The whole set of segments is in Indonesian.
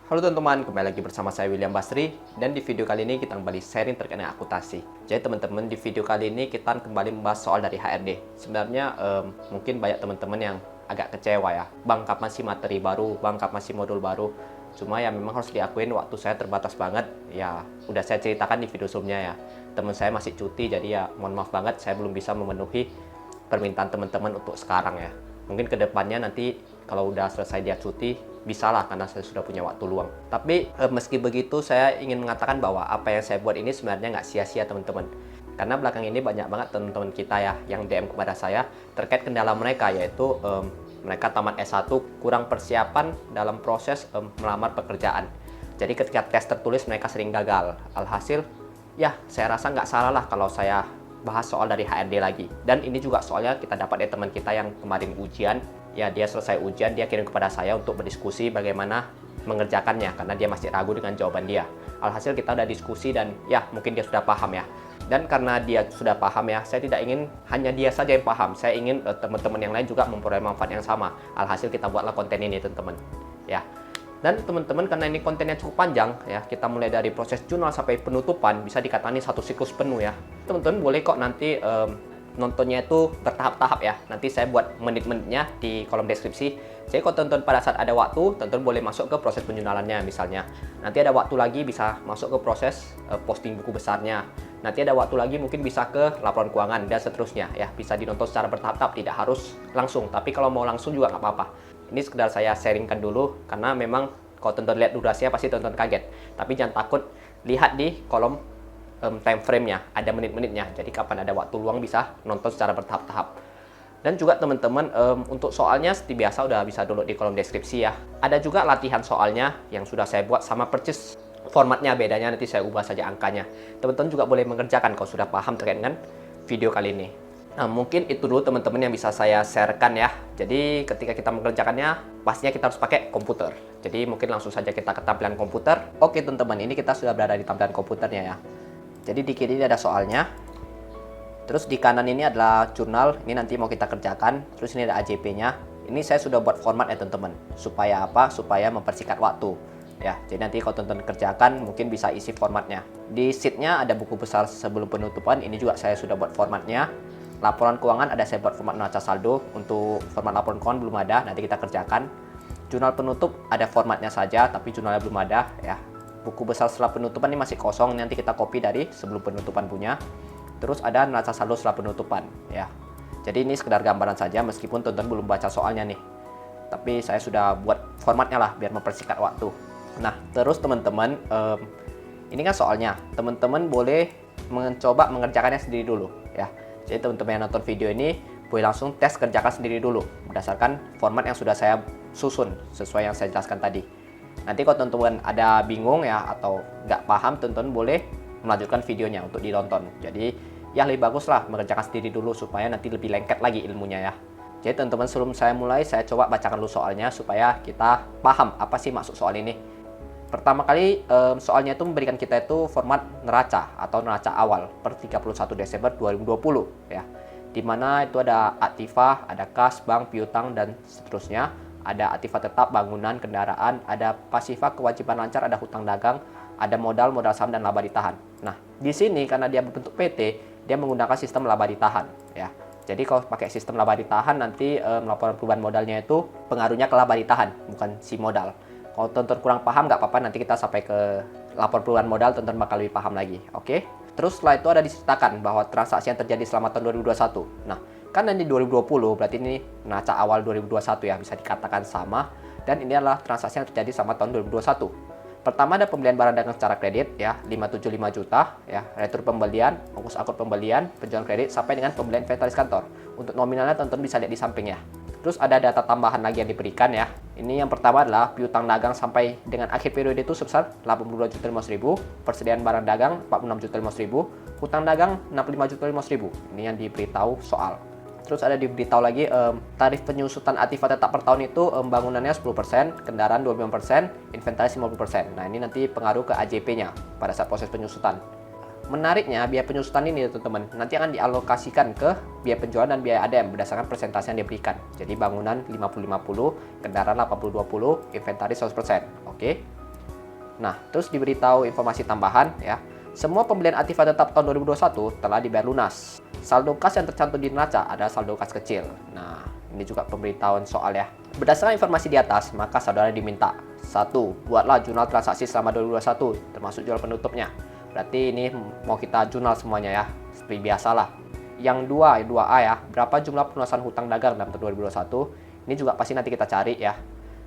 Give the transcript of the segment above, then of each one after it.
Halo teman-teman, kembali lagi bersama saya William Basri, dan di video kali ini kita kembali sharing terkait dengan akuntansi. Jadi teman-teman, di video kali ini kita kembali membahas soal dari HRD. Sebenarnya mungkin banyak teman-teman yang agak kecewa ya, Bang kapan sih materi baru, Bang kapan sih modul baru. Cuma ya memang harus diakuin waktu saya terbatas banget. Ya udah saya ceritakan di video sebelumnya ya, teman saya masih cuti, jadi ya mohon maaf banget saya belum bisa memenuhi permintaan teman-teman untuk sekarang ya. Mungkin kedepannya nanti kalau udah selesai dia cuti, bisalah karena saya sudah punya waktu luang. Tapi meski begitu, saya ingin mengatakan bahwa apa yang saya buat ini sebenarnya nggak sia-sia teman-teman. Karena belakang ini banyak banget teman-teman kita ya yang DM kepada saya terkait kendala mereka, yaitu mereka tamat S1 kurang persiapan dalam proses melamar pekerjaan. Jadi ketika tes tertulis mereka sering gagal. Alhasil, ya saya rasa nggak salah lah kalau saya bahas soal dari HRD lagi. Dan ini juga soalnya kita dapat dari teman kita yang kemarin ujian. Ya dia selesai ujian, dia kirim kepada saya untuk berdiskusi bagaimana mengerjakannya karena dia masih ragu dengan jawaban dia. Alhasil kita udah diskusi dan ya mungkin dia sudah paham ya. Dan karena dia sudah paham ya, saya tidak ingin hanya dia saja yang paham. Saya ingin teman-teman yang lain juga memperoleh manfaat yang sama. Alhasil kita buatlah konten ini teman-teman. Ya. Dan teman-teman, karena ini kontennya cukup panjang ya, kita mulai dari proses jurnal sampai penutupan, bisa dikatakan ini satu siklus penuh ya. Teman-teman boleh kok nanti nontonnya itu bertahap-tahap ya. Nanti saya buat menit-menitnya di kolom deskripsi. Jadi kalau teman-teman pada saat ada waktu, teman-teman boleh masuk ke proses penjurnalannya misalnya. Nanti ada waktu lagi bisa masuk ke proses posting buku besarnya. Nanti ada waktu lagi mungkin bisa ke laporan keuangan dan seterusnya ya. Bisa dinonton secara bertahap-tahap, tidak harus langsung. Tapi kalau mau langsung juga nggak apa-apa. Ini sekedar saya sharingkan dulu karena memang kalau teman-teman lihat durasinya pasti teman-teman kaget. Tapi jangan takut, lihat di kolom time frame-nya, ada menit-menitnya. Jadi kapan ada waktu luang bisa nonton secara bertahap-tahap. Dan juga teman-teman untuk soalnya seperti biasa udah bisa download di kolom deskripsi ya. Ada juga latihan soalnya yang sudah saya buat sama persis formatnya, bedanya nanti saya ubah saja angkanya. Teman-teman juga boleh mengerjakan kalau sudah paham terkait dengan video kali ini. Nah, mungkin itu dulu teman-teman yang bisa saya sharekan ya. Jadi ketika kita mengerjakannya, pastinya kita harus pakai komputer. Jadi mungkin langsung saja kita ke tampilan komputer. Oke teman-teman, ini kita sudah berada di tampilan komputernya ya. Jadi di kiri ini ada soalnya. Terus di kanan ini adalah jurnal. Ini nanti mau kita kerjakan. Terus ini ada AJP-nya. Ini saya sudah buat format ya teman-teman. Supaya apa? Supaya mempersingkat waktu. Ya, jadi nanti kalau teman-teman kerjakan mungkin bisa isi formatnya. Di sheet-nya ada buku besar sebelum penutupan. Ini juga saya sudah buat formatnya. Laporan keuangan ada saya buat format neraca saldo. Untuk format laporan keuangan belum ada, nanti kita kerjakan. Jurnal penutup ada formatnya saja, tapi jurnalnya belum ada ya. Buku besar setelah penutupan ini masih kosong, nanti kita copy dari sebelum penutupan punya. Terus ada neraca saldo setelah penutupan ya. Jadi ini sekedar gambaran saja meskipun teman-teman belum baca soalnya nih. Tapi saya sudah buat formatnya lah biar mempersingkat waktu. Nah, terus teman-teman ini kan soalnya. Teman-teman boleh mencoba mengerjakannya sendiri dulu ya. Jadi teman-teman yang nonton video ini boleh langsung tes kerjakan sendiri dulu berdasarkan format yang sudah saya susun sesuai yang saya jelaskan tadi. Nanti kalau teman-teman ada bingung ya atau nggak paham, teman-teman boleh melanjutkan videonya untuk ditonton. Jadi ya lebih bagus lah mengerjakan sendiri dulu supaya nanti lebih lengket lagi ilmunya ya. Jadi teman-teman sebelum saya mulai, saya coba bacakan dulu soalnya supaya kita paham apa sih maksud soal ini. Pertama kali soalnya itu memberikan kita itu format neraca atau neraca awal per 31 Desember 2020 ya. Dimana itu ada aktiva, ada kas, bank, piutang dan seterusnya. Ada aktiva tetap, bangunan, kendaraan, ada pasifa, kewajiban lancar, ada hutang dagang, ada modal, modal saham dan laba ditahan. Nah, di sini karena dia berbentuk PT, dia menggunakan sistem laba ditahan ya. Jadi kalau pakai sistem laba ditahan nanti laporan perubahan modalnya itu pengaruhnya ke laba ditahan, bukan si modal. Kalau teman-teman kurang paham nggak apa-apa, nanti kita sampai ke lapor perubahan modal, teman-teman bakal lebih paham lagi. Oke? Terus setelah itu ada diceritakan bahwa transaksi yang terjadi selama tahun 2021. Nah, kan nanti 2020 berarti ini neraca awal 2021 ya, bisa dikatakan sama. Dan ini adalah transaksi yang terjadi selama tahun 2021. Pertama ada pembelian barang dagang secara kredit ya, 575 juta ya, retur pembelian, ongkos angkut pembelian, penjualan kredit sampai dengan pembelian inventaris kantor. Untuk nominalnya teman-teman bisa lihat di samping ya. Terus ada data tambahan lagi yang diberikan ya. Ini yang pertama adalah piutang dagang sampai dengan akhir periode itu sebesar 82.500.000, persediaan barang dagang 46.500.000, hutang dagang 65.500.000. Ini yang diberitahu soal. Terus ada diberitahu lagi tarif penyusutan aktiva tetap per tahun itu bangunannya 10%, kendaraan 25%, inventaris 50%. Nah, ini nanti pengaruh ke AJP-nya pada saat proses penyusutan. Menariknya, biaya penyusutan ini teman-teman nanti akan dialokasikan ke biaya penjualan dan biaya ADM berdasarkan persentase yang diberikan. Jadi bangunan 50-50, kendaraan 80-20, inventaris 100%. Oke. Nah, terus diberitahu informasi tambahan ya. Semua pembelian aktiva tetap tahun 2021 telah dibayar lunas. Saldo kas yang tercantum di neraca adalah saldo kas kecil. Nah, ini juga pemberitahuan soal ya. Berdasarkan informasi di atas, maka saudara diminta 1. Buatlah jurnal transaksi selama 2021, termasuk jual penutupnya. Berarti ini mau kita jurnal semuanya ya, seperti biasalah. Yang 2A ya, berapa jumlah pelunasan hutang dagang dalam tahun 2021? Ini juga pasti nanti kita cari ya.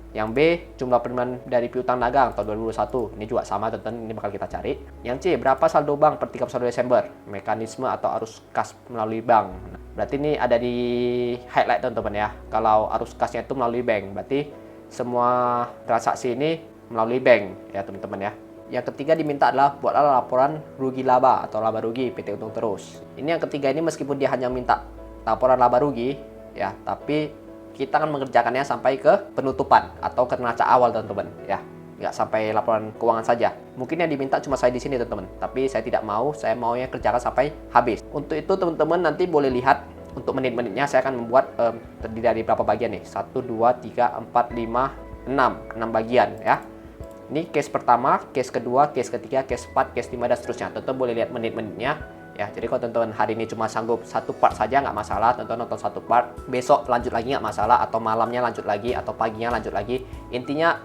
Yang B, jumlah penerimaan dari piutang dagang tahun 2021. Ini juga sama teman-teman, ini bakal kita cari. Yang C, berapa saldo bank per 31 Desember? Mekanisme atau arus kas melalui bank. Nah, berarti ini ada di highlight teman-teman ya. Kalau arus kasnya itu melalui bank, berarti semua transaksi ini melalui bank ya teman-teman ya. Yang ketiga diminta adalah buatlah laporan rugi laba atau laba rugi PT Untung Terus. Ini yang ketiga ini meskipun dia hanya minta laporan laba rugi ya, tapi kita akan mengerjakannya sampai ke penutupan atau ke neraca awal teman-teman ya, nggak sampai laporan keuangan saja. Mungkin yang diminta cuma saya di sini teman-teman, tapi saya tidak mau, saya maunya kerjakan sampai habis. Untuk itu teman-teman nanti boleh lihat untuk menit-menitnya saya akan membuat terdiri dari berapa bagian nih, 1, 2, 3, 4, 5, 6 bagian ya. Ini case pertama, case kedua, case ketiga, case 4, case 5 dan seterusnya. Teman-teman boleh lihat menit-menitnya ya. Jadi kalau teman-teman hari ini cuma sanggup satu part saja nggak masalah, teman-teman nonton satu part, besok lanjut lagi nggak masalah, atau malamnya lanjut lagi, atau paginya lanjut lagi. Intinya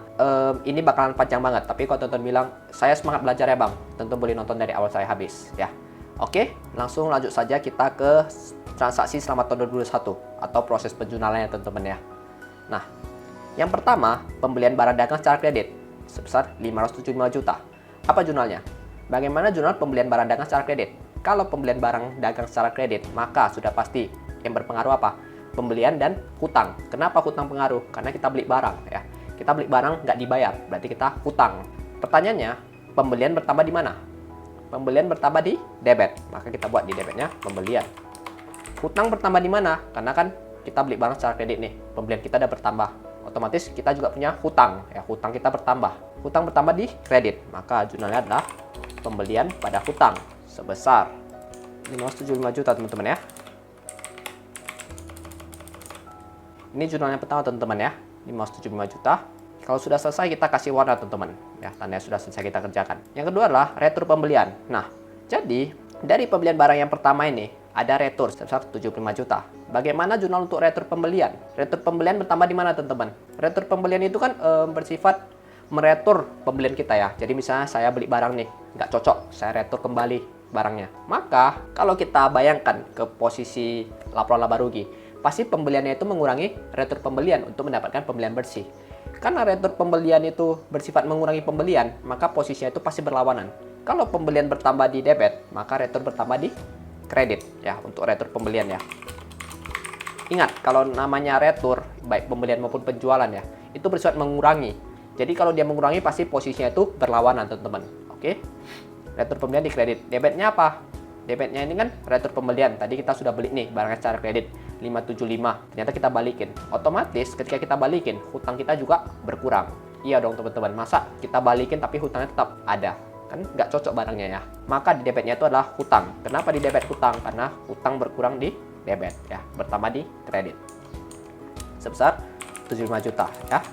ini bakalan panjang banget, tapi kalau teman-teman bilang saya semangat belajar ya bang, teman-teman boleh nonton dari awal sampai habis ya. Oke, langsung lanjut saja kita ke transaksi selama tahun 2021 atau proses penjualannya teman-teman ya. Nah, yang pertama pembelian barang dagang secara kredit sebesar 575 juta. Apa jurnalnya? Bagaimana jurnal pembelian barang dagang secara kredit? Kalau pembelian barang dagang secara kredit, maka sudah pasti yang berpengaruh apa? Pembelian dan hutang. Kenapa hutang pengaruh? Karena kita beli barang ya. Kita beli barang nggak dibayar, berarti kita hutang. Pertanyaannya, pembelian bertambah di mana? Pembelian bertambah di debit. Maka kita buat di debitnya pembelian. Hutang bertambah di mana? Karena kan kita beli barang secara kredit nih. Pembelian kita udah bertambah. Otomatis kita juga punya hutang ya. Hutang kita bertambah. Hutang bertambah di kredit. Maka jurnalnya adalah pembelian pada hutang sebesar 575 juta teman-teman ya. Ini jurnalnya pertama teman-teman ya, 575 juta. Kalau sudah selesai kita kasih warna teman-teman ya, tandanya sudah selesai kita kerjakan. Yang kedua adalah retur pembelian. Nah, jadi dari pembelian barang yang pertama ini ada retur sebesar 75 juta. Bagaimana jurnal untuk retur pembelian? Retur pembelian bertambah di mana teman-teman? Retur pembelian itu kan bersifat meretur pembelian kita ya. Jadi misalnya saya beli barang nih, nggak cocok, saya retur kembali barangnya. Maka kalau kita bayangkan ke posisi laporan laba rugi, pasti pembeliannya itu mengurangi retur pembelian untuk mendapatkan pembelian bersih. Karena retur pembelian itu bersifat mengurangi pembelian, maka posisinya itu pasti berlawanan. Kalau pembelian bertambah di debit, maka retur bertambah di kredit ya untuk retur pembelian ya. Ingat, kalau namanya retur, baik pembelian maupun penjualan ya, itu bersifat mengurangi. Jadi kalau dia mengurangi pasti posisinya itu berlawanan teman-teman. Oke? Retur pembelian di kredit. Debitnya apa? Debitnya ini kan retur pembelian. Tadi kita sudah beli nih barangnya secara kredit 575. Ternyata kita balikin. Otomatis ketika kita balikin, hutang kita juga berkurang. Iya dong teman-teman. Masa kita balikin tapi hutangnya tetap ada? Kan nggak cocok barangnya ya. Maka di debitnya itu adalah hutang. Kenapa di debit hutang? Karena hutang berkurang di debit ya, bertambah di kredit. Sebesar 75 juta ya.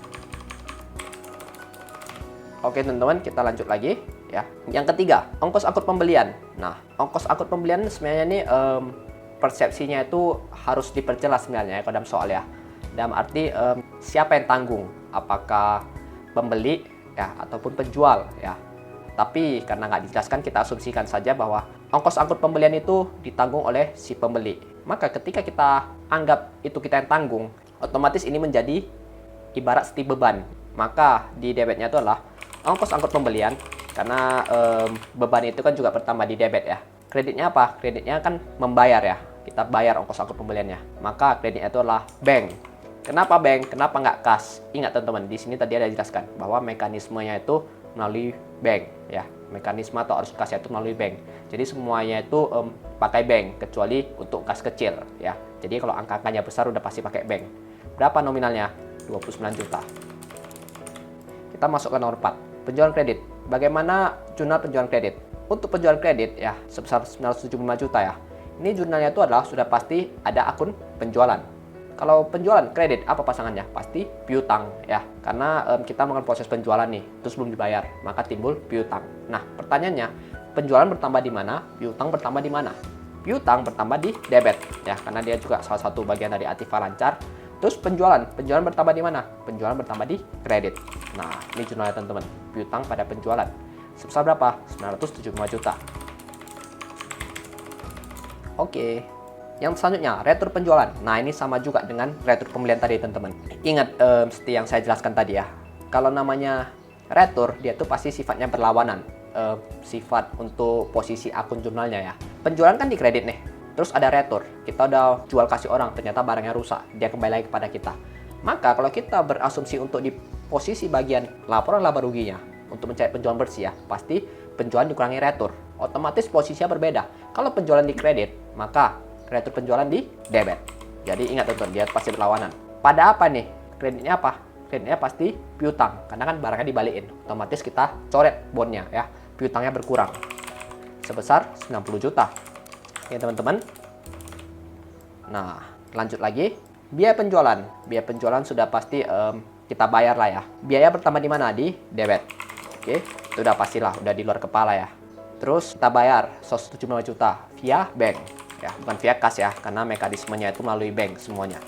Oke teman-teman, kita lanjut lagi ya. Yang ketiga, ongkos angkut pembelian. Nah, ongkos angkut pembelian sebenarnya ini persepsinya itu harus diperjelas sebenarnya ya dalam soal ya. Dalam arti siapa yang tanggung? Apakah pembeli ya ataupun penjual ya. Tapi karena nggak dijelaskan, kita asumsikan saja bahwa ongkos angkut pembelian itu ditanggung oleh si pembeli. Maka ketika kita anggap itu kita yang tanggung, otomatis ini menjadi ibarat seperti beban. Maka di debitnya itu adalah ongkos angkut pembelian, karena beban itu kan juga bertambah di debit ya. Kreditnya apa? Kreditnya kan membayar ya. Kita bayar ongkos angkut pembeliannya. Maka kreditnya itu adalah bank. Kenapa bank? Kenapa nggak kas? Ingat teman-teman, di sini tadi ada dijelaskan bahwa mekanismenya itu melalui bank ya. Mekanisme atau arus kasnya itu melalui bank. Jadi semuanya itu pakai bank kecuali untuk kas kecil ya. Jadi kalau angka-angkanya besar udah pasti pakai bank. Berapa nominalnya? 29 juta. Kita masuk ke nomor 4. Penjualan kredit. Bagaimana jurnal penjualan kredit? Untuk penjualan kredit ya sebesar 975 juta ya. Ini jurnalnya itu adalah sudah pasti ada akun penjualan. Kalau penjualan kredit, apa pasangannya? Pasti piutang ya. Karena kita melakukan proses penjualan nih, terus belum dibayar, maka timbul piutang. Nah, pertanyaannya, penjualan bertambah di mana? Piutang bertambah di mana? Piutang bertambah di debit ya, karena dia juga salah satu bagian dari aktiva lancar. Terus penjualan bertambah di mana? Penjualan bertambah di kredit. Nah, ini jurnalnya teman-teman. Piutang pada penjualan. Sebesar berapa? 975 juta. Oke. Yang selanjutnya, retur penjualan. Nah, ini sama juga dengan retur pembelian tadi, teman-teman. Ingat, seperti yang saya jelaskan tadi ya. Kalau namanya retur, dia tuh pasti sifatnya berlawanan. Sifat untuk posisi akun jurnalnya ya. Penjualan kan di kredit nih. Terus ada retur. Kita udah jual kasih orang, ternyata barangnya rusak. Dia kembali lagi kepada kita. Maka kalau kita berasumsi untuk di posisi bagian laporan laba ruginya, untuk mencari penjualan bersih ya, pasti penjualan dikurangi retur. Otomatis posisinya berbeda. Kalau penjualan di kredit, maka retur penjualan di debit. Jadi ingat teman-teman, dia pasti berlawanan. Pada apa nih? Kreditnya apa? Kreditnya pasti piutang, karena kan barangnya dibalikin. Otomatis kita coret bondnya ya. Piutangnya berkurang sebesar 90 juta. Oke teman-teman. Nah, lanjut lagi. Biaya penjualan. Biaya penjualan sudah pasti kita bayar lah ya. Biaya bertambah di mana? Di debit. Oke, itu udah pastilah, udah di luar kepala ya. Terus kita bayar 175 juta via bank. Ya, bukan via kas ya, karena mekanismenya itu melalui bank semuanya.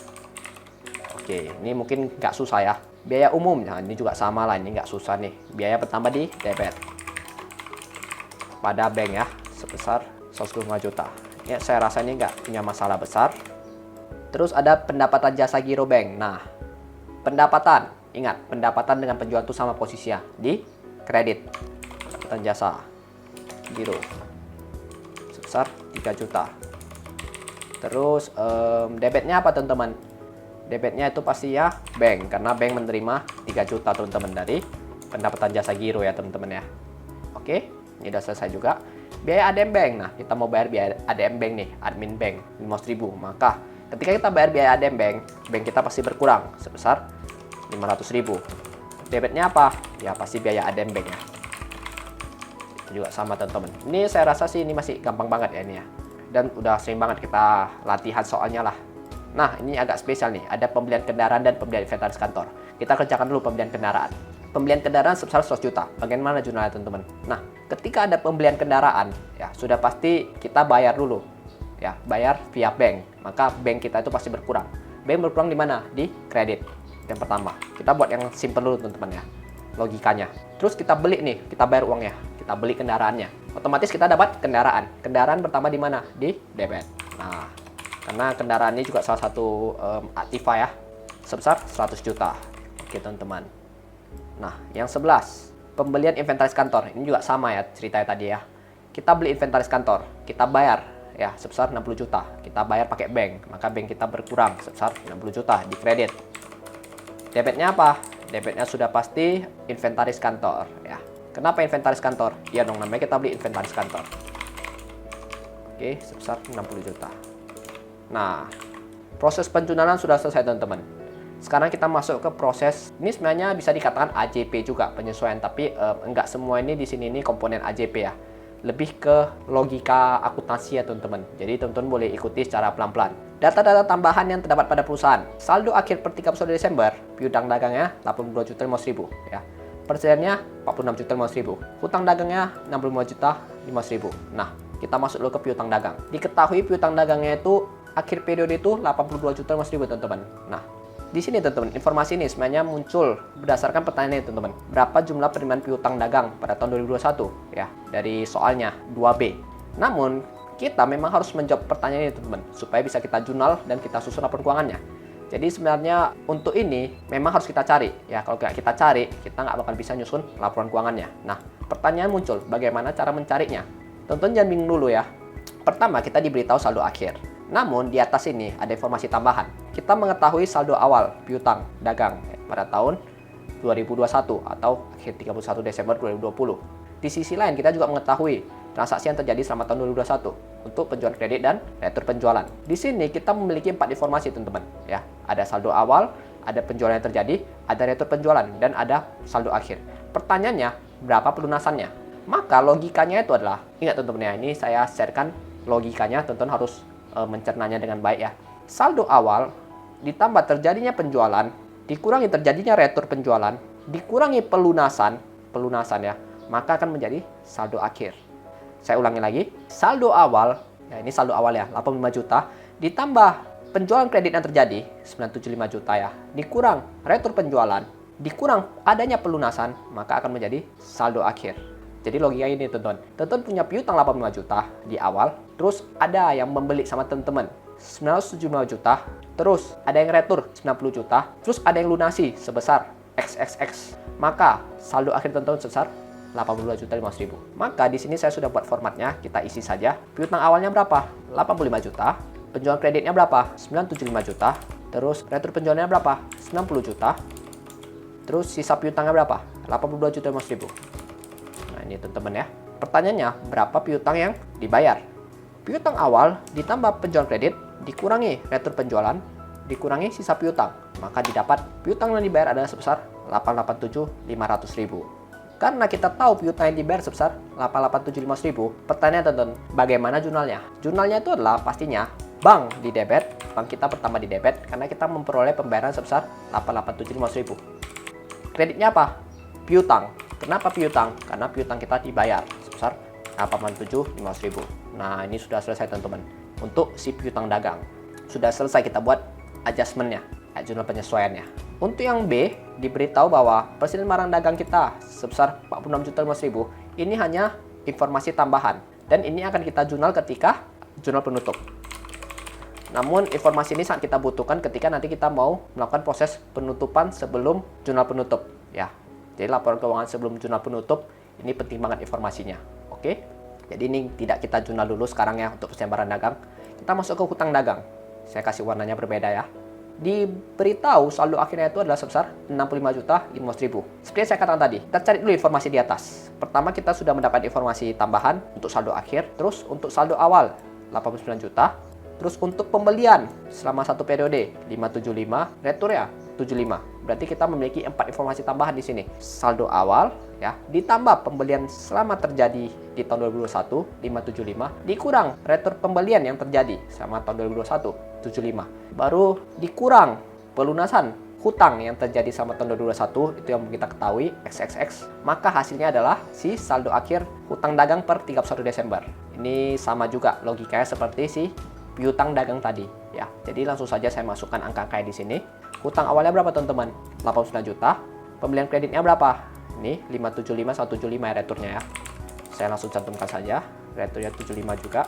Oke, ini mungkin nggak susah ya. Biaya umum, nah ini juga sama lah, ini nggak susah nih. Biaya bertambah di debit pada bank ya, sebesar 125 juta. Ya, saya rasa ini nggak punya masalah besar. Terus ada pendapatan jasa giro bank. Nah, pendapatan, ingat, pendapatan dengan penjualan itu sama posisinya di kredit. Pendapatan jasa giro sebesar 3 juta. Terus debitnya apa teman-teman? Debitnya itu pasti ya bank, karena bank menerima 3 juta teman-teman dari pendapatan jasa giro ya teman-teman ya. Oke, ini udah selesai juga. Biaya ADM bank. Nah, kita mau bayar biaya ADM bank nih, admin bank 500.000. Maka ketika kita bayar biaya ADM bank, bank kita pasti berkurang sebesar 500.000. Debitnya apa? Ya pasti biaya ADM bank ya. Itu juga sama teman-teman. Ini saya rasa sih ini masih gampang banget ya ini ya. Dan udah sering banget kita latihan soalnya lah. Nah, ini agak spesial nih. Ada pembelian kendaraan dan pembelian inventaris kantor. Kita kerjakan dulu pembelian kendaraan. Pembelian kendaraan sebesar 100 juta. Bagaimana jurnalnya teman-teman? Nah, ketika ada pembelian kendaraan, ya sudah pasti kita bayar dulu. Ya, bayar via bank. Maka bank kita itu pasti berkurang. Bank berkurang di mana? Di kredit. Yang pertama. Kita buat yang simple dulu teman-teman ya. Logikanya. Terus kita beli nih, kita bayar uangnya. Kita beli kendaraannya. Otomatis kita dapat kendaraan. Kendaraan bertambah di mana? Di debit. Nah, karena kendaraan ini juga salah satu aktiva ya, sebesar 100 juta. Oke teman-teman. Nah, yang 11, pembelian inventaris kantor. Ini juga sama ya ceritanya tadi ya. Kita beli inventaris kantor, kita bayar ya sebesar 60 juta. Kita bayar pakai bank, maka bank kita berkurang sebesar 60 juta di kredit. Debitnya apa? Debitnya sudah pasti inventaris kantor ya. Kenapa inventaris kantor? Ya dong, namanya kita beli inventaris kantor. Oke, sebesar 60 juta. Nah, proses penjualan sudah selesai teman-teman. Sekarang kita masuk ke proses, ini sebenarnya bisa dikatakan AJP juga penyesuaian, tapi enggak semua ini di sini ini komponen AJP ya. Lebih ke logika akuntansi ya teman-teman. Jadi teman-teman boleh ikuti secara pelan-pelan. Data-data tambahan yang terdapat pada perusahaan. Saldo akhir per 31 Desember, piutang dagangnya 82.500.000 ya. Persennya 46.500.000. Hutang dagangnya 65.500.000. Nah, kita masuk dulu ke piutang dagang. Diketahui piutang dagangnya itu akhir periode itu 82.500.000 teman-teman. Nah, di sini teman-teman, informasi ini sebenarnya muncul berdasarkan pertanyaan ini teman-teman. Berapa jumlah penerimaan piutang dagang pada tahun 2021 ya, dari soalnya 2B. Namun, kita memang harus menjawab pertanyaan ini teman-teman, supaya bisa kita jurnal dan kita susun laporan keuangannya. Jadi sebenarnya untuk ini memang harus kita cari ya. Kalau nggak kita cari, kita nggak bakal bisa nyusun laporan keuangannya. Nah, pertanyaan muncul, bagaimana cara mencarinya? Teman-teman jangan bingung dulu ya. Pertama, kita diberitahu saldo akhir. Namun di atas ini ada informasi tambahan. Kita mengetahui saldo awal piutang dagang pada tahun 2021 atau akhir 31 Desember 2020. Di sisi lain kita juga mengetahui transaksi yang terjadi selama tahun 2021 untuk penjualan kredit dan retur penjualan. Di sini kita memiliki 4 informasi teman-teman ya. Ada saldo awal, ada penjualan yang terjadi, ada retur penjualan dan ada saldo akhir. Pertanyaannya, berapa pelunasannya? Maka logikanya itu adalah, ingat teman-teman ya, ini saya sharekan logikanya, teman-teman harus mencernanya dengan baik ya. Saldo awal ditambah terjadinya penjualan, dikurangi terjadinya retur penjualan, dikurangi pelunasan ya, maka akan menjadi saldo akhir. Saya ulangi lagi, saldo awal, ya ini saldo awal ya, 85 juta, ditambah penjualan kredit yang terjadi, 975 juta ya, dikurang retur penjualan, dikurang adanya pelunasan, maka akan menjadi saldo akhir. Jadi logika ini teman-teman, teman-teman punya piutang 85 juta di awal, terus ada yang membeli sama teman-teman 975 juta, terus ada yang retur 90 juta, terus ada yang lunasi sebesar XXX, maka saldo akhir teman-teman sebesar 82.500.000. Maka di sini saya sudah buat formatnya, kita isi saja. Piutang awalnya berapa? 85 juta. Penjualan kreditnya berapa? 975 juta. Terus retur penjualannya berapa? 90 juta. Terus sisa piutangnya berapa? 82.500.000. Nah, ini teman-teman ya. Pertanyaannya, berapa piutang yang dibayar? Piutang awal ditambah penjualan kredit, dikurangi retur penjualan, dikurangi sisa piutang. Maka didapat piutang yang dibayar adalah sebesar 887.500.000. Karena kita tahu piutang yang dibayar sebesar 887.500.000, pertanyaan teman-teman, bagaimana jurnalnya? Jurnalnya itu adalah pastinya bank di debit, bank kita pertama di debit, karena kita memperoleh pembayaran sebesar 887.500.000. Kreditnya apa? Piutang. Kenapa piutang? Karena piutang kita dibayar sebesar 887.500.000. Nah, ini sudah selesai teman-teman. Untuk si piutang dagang, sudah selesai kita buat adjustmentnya, jurnal penyesuaiannya. Untuk yang B, diberitahu bahwa persalinan barang dagang kita sebesar 46.500.000. Ini hanya informasi tambahan, dan ini akan kita jurnal ketika jurnal penutup. Namun informasi ini sangat kita butuhkan ketika nanti kita mau melakukan proses penutupan sebelum jurnal penutup ya. Jadi laporan keuangan sebelum jurnal penutup ini penting banget informasinya. Oke. Jadi ini tidak kita jurnal dulu sekarang ya untuk persalinan barang dagang. Kita masuk ke hutang dagang. Saya kasih warnanya berbeda ya. Diberitahu saldo akhirnya itu adalah sebesar 65.500.000. Seperti yang saya katakan tadi, kita cari dulu informasi di atas. Pertama kita sudah mendapat informasi tambahan untuk saldo akhir, terus untuk saldo awal 89 juta, terus untuk pembelian selama satu periode 575, retur ya 75. Berarti kita memiliki 4 informasi tambahan di sini. Saldo awal ya, ditambah pembelian selama terjadi di tahun 2021 575, dikurang retur pembelian yang terjadi selama tahun 2021 75. Baru dikurang pelunasan hutang yang terjadi selama tahun 2021, itu yang kita ketahui XXX, maka hasilnya adalah si saldo akhir hutang dagang per 31 Desember. Ini sama juga logikanya seperti si piutang dagang tadi ya. Jadi langsung saja saya masukkan angka-angka di sini. Hutang awalnya berapa teman-teman? 89 juta. Pembelian kreditnya berapa? Ini 575.175 ya returnya ya. Saya langsung cantumkan saja. Returnya 75 juga.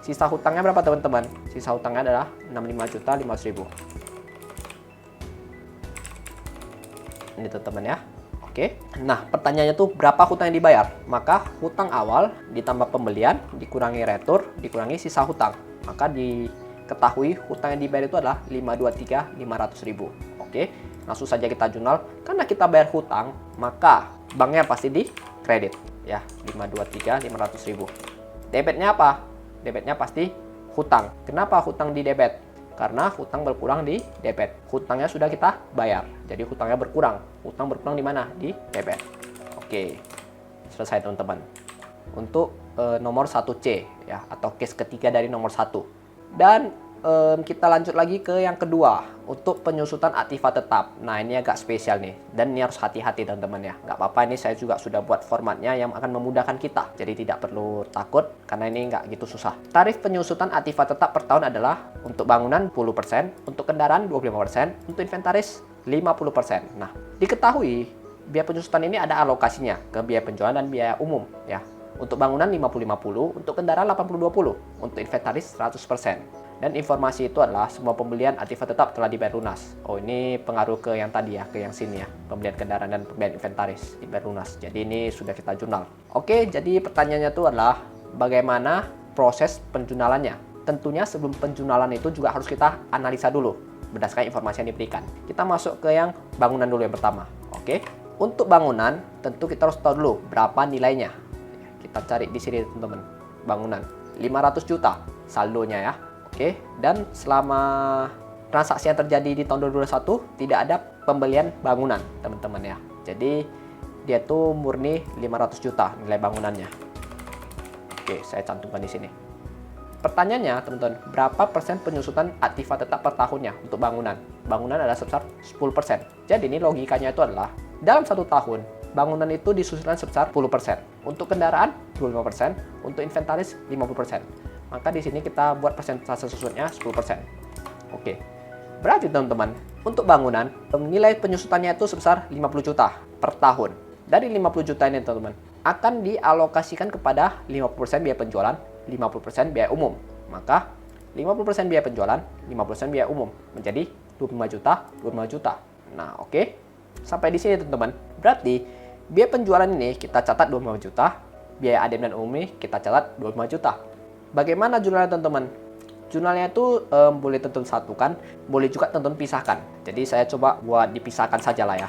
Sisa hutangnya berapa teman-teman? Sisa hutangnya adalah 65.500.000. Ini teman-teman ya. Oke. Nah, pertanyaannya tuh berapa hutang yang dibayar? Maka hutang awal ditambah pembelian, dikurangi retur, dikurangi sisa hutang. Maka diketahui hutang yang dibayar itu adalah 523.500.000. Oke. Langsung saja kita jurnal. Karena kita bayar hutang, maka banknya pasti di kredit ya, 523.500.000. Debitnya apa? Debitnya pasti hutang. Kenapa hutang di debit? Karena hutang berkurang di debit. Hutangnya sudah kita bayar. Jadi hutangnya berkurang. Hutang berkurang di mana? Di debit. Oke. Selesai teman-teman. Untuk nomor 1C ya, atau case ketiga dari nomor 1. Dan kita lanjut lagi ke yang kedua, untuk penyusutan aktiva tetap. Nah, ini agak spesial nih, dan ini harus hati-hati teman-teman ya. Nggak apa-apa, ini saya juga sudah buat formatnya yang akan memudahkan kita. Jadi tidak perlu takut, karena ini nggak gitu susah. Tarif penyusutan aktiva tetap per tahun adalah untuk bangunan 10%, untuk kendaraan 25%, untuk inventaris 50%. Nah, diketahui biaya penyusutan ini ada alokasinya ke biaya penjualan dan biaya umum ya. Untuk bangunan 50-50, untuk kendaraan 80-20, untuk inventaris 100%. Dan informasi itu adalah semua pembelian aktiva tetap telah dibayar lunas. Oh, ini pengaruh ke yang tadi ya, ke yang sini ya. Pembelian kendaraan dan pembelian inventaris dibayar lunas. Jadi ini sudah kita jurnal. Oke, jadi pertanyaannya itu adalah bagaimana proses penjurnalannya. Tentunya sebelum penjurnalan itu juga harus kita analisa dulu berdasarkan informasi yang diberikan. Kita masuk ke yang bangunan dulu yang pertama. Oke. Untuk bangunan, tentu kita harus tahu dulu berapa nilainya. Kita cari di sini teman-teman. Bangunan 500 juta saldonya ya. Oke, dan selama transaksi yang terjadi di tahun 2021 tidak ada pembelian bangunan, teman-teman ya. Jadi dia tuh murni 500 juta nilai bangunannya. Oke, saya cantumkan di sini. Pertanyaannya, teman-teman, berapa persen penyusutan aktiva tetap per tahunnya untuk bangunan? Bangunan adalah sebesar 10%. Jadi ini logikanya itu adalah dalam 1 tahun, bangunan itu disusunkan sebesar 10%. Untuk kendaraan 25%, untuk inventaris 50%. Maka di sini kita buat persentase susunnya 10%. Oke. Berarti teman-teman, untuk bangunan nilai penyusutannya itu sebesar 50 juta per tahun. Dari 50 juta ini teman-teman akan dialokasikan kepada 50% biaya penjualan, 50% biaya umum. Maka 50% biaya penjualan, 50% biaya umum menjadi 25 juta, 25 juta. Nah, oke. Sampai di sini teman-teman. Berarti biaya penjualan ini kita catat 25 juta, biaya admin dan umum ini kita catat 25 juta. Bagaimana jurnalnya teman-teman? Jurnalnya itu boleh teman-teman satukan, boleh juga teman-teman pisahkan. Jadi saya coba buat dipisahkan saja lah ya.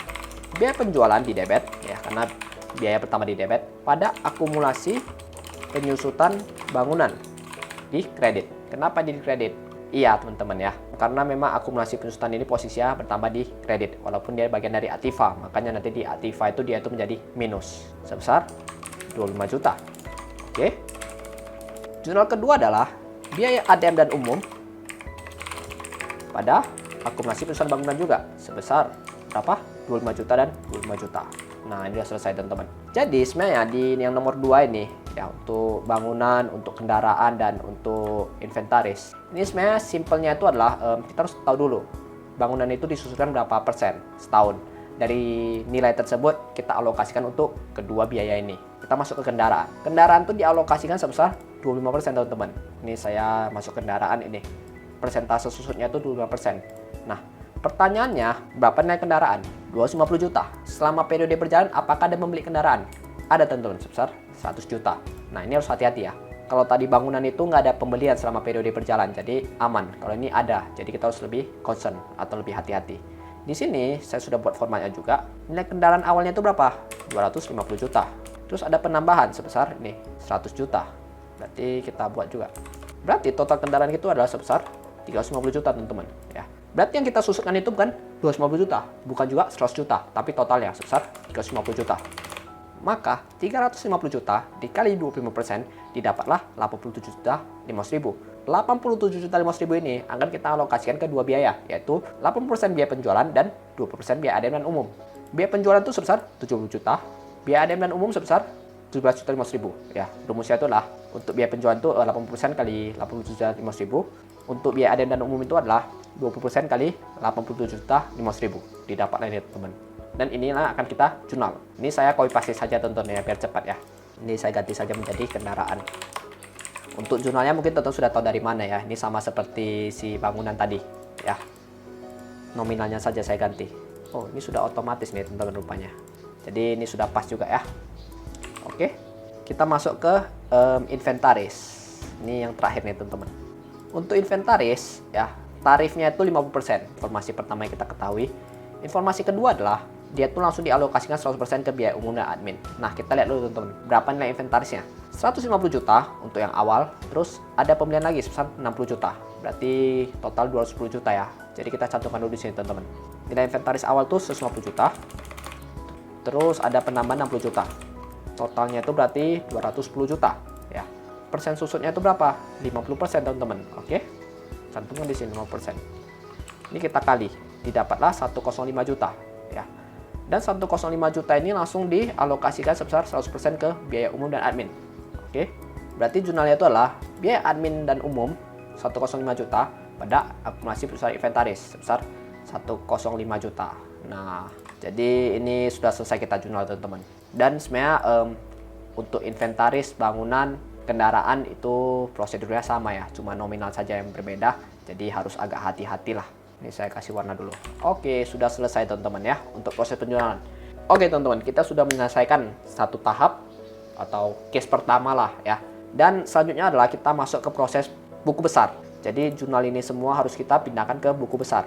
Biaya penjualan di debit ya, karena biaya pertama di debit pada akumulasi penyusutan bangunan di kredit. Kenapa di kredit? Iya teman-teman ya, karena memang akumulasi penyusutan ini posisinya bertambah di kredit, walaupun dia bagian dari aktiva, makanya nanti di aktiva itu dia itu menjadi minus sebesar 25 juta. Oke. Jurnal kedua adalah biaya ADM dan umum pada akumulasi penyusutan bangunan juga sebesar berapa? 25 juta dan 25 juta. Nah, ini sudah selesai teman-teman. Jadi sebenarnya di yang nomor 2 ini ya, untuk bangunan, untuk kendaraan, dan untuk inventaris. Ini sebenarnya simpelnya itu adalah kita harus tahu dulu bangunan itu disusunkan berapa persen setahun. Dari nilai tersebut kita alokasikan untuk kedua biaya ini. Kita masuk ke kendaraan. Kendaraan itu dialokasikan sebesar 25% teman-teman. Ini saya masuk kendaraan ini. Persentase susutnya itu 25%. Nah, pertanyaannya, berapa nilai kendaraan? 250 juta. Selama periode berjalan, apakah ada membeli kendaraan? Ada teman-teman, sebesar 100 juta. Nah, ini harus hati-hati ya. Kalau tadi bangunan itu nggak ada pembelian selama periode berjalan, jadi aman. Kalau ini ada, jadi kita harus lebih concern atau lebih hati-hati. Di sini, saya sudah buat formatnya juga. Nilai kendaraan awalnya itu berapa? 250 juta. Terus ada penambahan sebesar ini, 100 juta. Berarti kita buat juga. Berarti total kendaraan itu adalah sebesar 350 juta, teman-teman. Ya. Berarti yang kita susutkan itu bukan 250 juta, bukan juga 100 juta, tapi totalnya sebesar 350 juta. Maka 350 juta dikali 25% didapatlah 87 juta 500.000. 87 juta 500.000 ini akan kita alokasikan ke dua biaya, yaitu 80% biaya penjualan dan 20% biaya ADM dan umum. Biaya penjualan itu sebesar 70 juta, biaya ADM dan umum sebesar 17 juta 500.000. Ya, rumusnya itulah untuk biaya penjualan itu 80% kali 87 juta 500.000. Untuk biaya ADM dan umum itu adalah 20% kali 87 juta 500.000. Didapatlah ini teman. Dan inilah akan kita jurnal. Ini saya copy paste saja teman-teman ya, biar cepat ya. Ini saya ganti saja menjadi kendaraan. Untuk jurnalnya mungkin teman-teman sudah tahu dari mana ya. Ini sama seperti si bangunan tadi ya. Nominalnya saja saya ganti. Oh, ini sudah otomatis nih teman-teman rupanya. Jadi ini sudah pas juga ya. Oke. Kita masuk ke inventaris. Ini yang terakhir nih teman-teman. Untuk inventaris ya, tarifnya itu 50%. Informasi pertama yang kita ketahui. Informasi kedua adalah dia tuh langsung dialokasikan 100% ke biaya umum dan admin. Nah, kita lihat dulu teman-teman, berapa nilai inventarisnya? 150 juta untuk yang awal, terus ada pembelian lagi sebesar 60 juta. Berarti total 210 juta ya. Jadi kita cantumkan dulu di sini teman-teman. Nilai inventaris awal tuh 150 juta. Terus ada penambahan 60 juta. Totalnya itu berarti 210 juta ya. Persen susutnya itu berapa? 50% teman-teman. Oke. Cantumkan di sini 50%. Ini kita kali, didapatlah 105 juta ya. Dan 105 juta ini langsung dialokasikan sebesar 100% ke biaya umum dan admin. Oke. Berarti jurnalnya itu adalah biaya admin dan umum 105 juta pada akumulasi perusahaan inventaris sebesar 105 juta. Nah, jadi ini sudah selesai kita jurnal teman-teman. Dan sebenarnya untuk inventaris, bangunan, kendaraan itu prosedurnya sama ya, cuma nominal saja yang berbeda. Jadi harus agak hati-hati lah. Ini saya kasih warna dulu. Oke, sudah selesai teman-teman ya untuk proses penjualan. Oke teman-teman, kita sudah menyelesaikan satu tahap atau case pertama lah ya. Dan selanjutnya adalah kita masuk ke proses buku besar. Jadi jurnal ini semua harus kita pindahkan ke buku besar.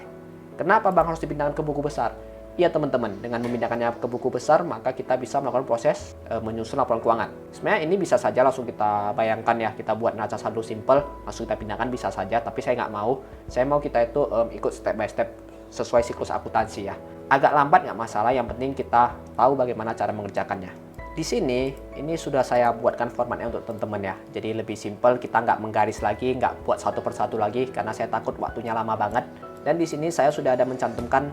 Kenapa Bang harus dipindahkan ke buku besar? Iya teman-teman, dengan memindahkannya ke buku besar maka kita bisa melakukan proses menyusun laporan keuangan. Sebenarnya ini bisa saja langsung kita bayangkan ya, kita buat neraca saldo simple, langsung kita pindahkan bisa saja, tapi saya nggak mau. Saya mau kita itu ikut step by step sesuai siklus akuntansi ya. Agak lambat nggak masalah, yang penting kita tahu bagaimana cara mengerjakannya. Di sini, ini sudah saya buatkan formatnya untuk teman-teman ya. Jadi lebih simpel, kita nggak menggaris lagi, nggak buat satu persatu lagi, karena saya takut waktunya lama banget. Dan di sini saya sudah ada mencantumkan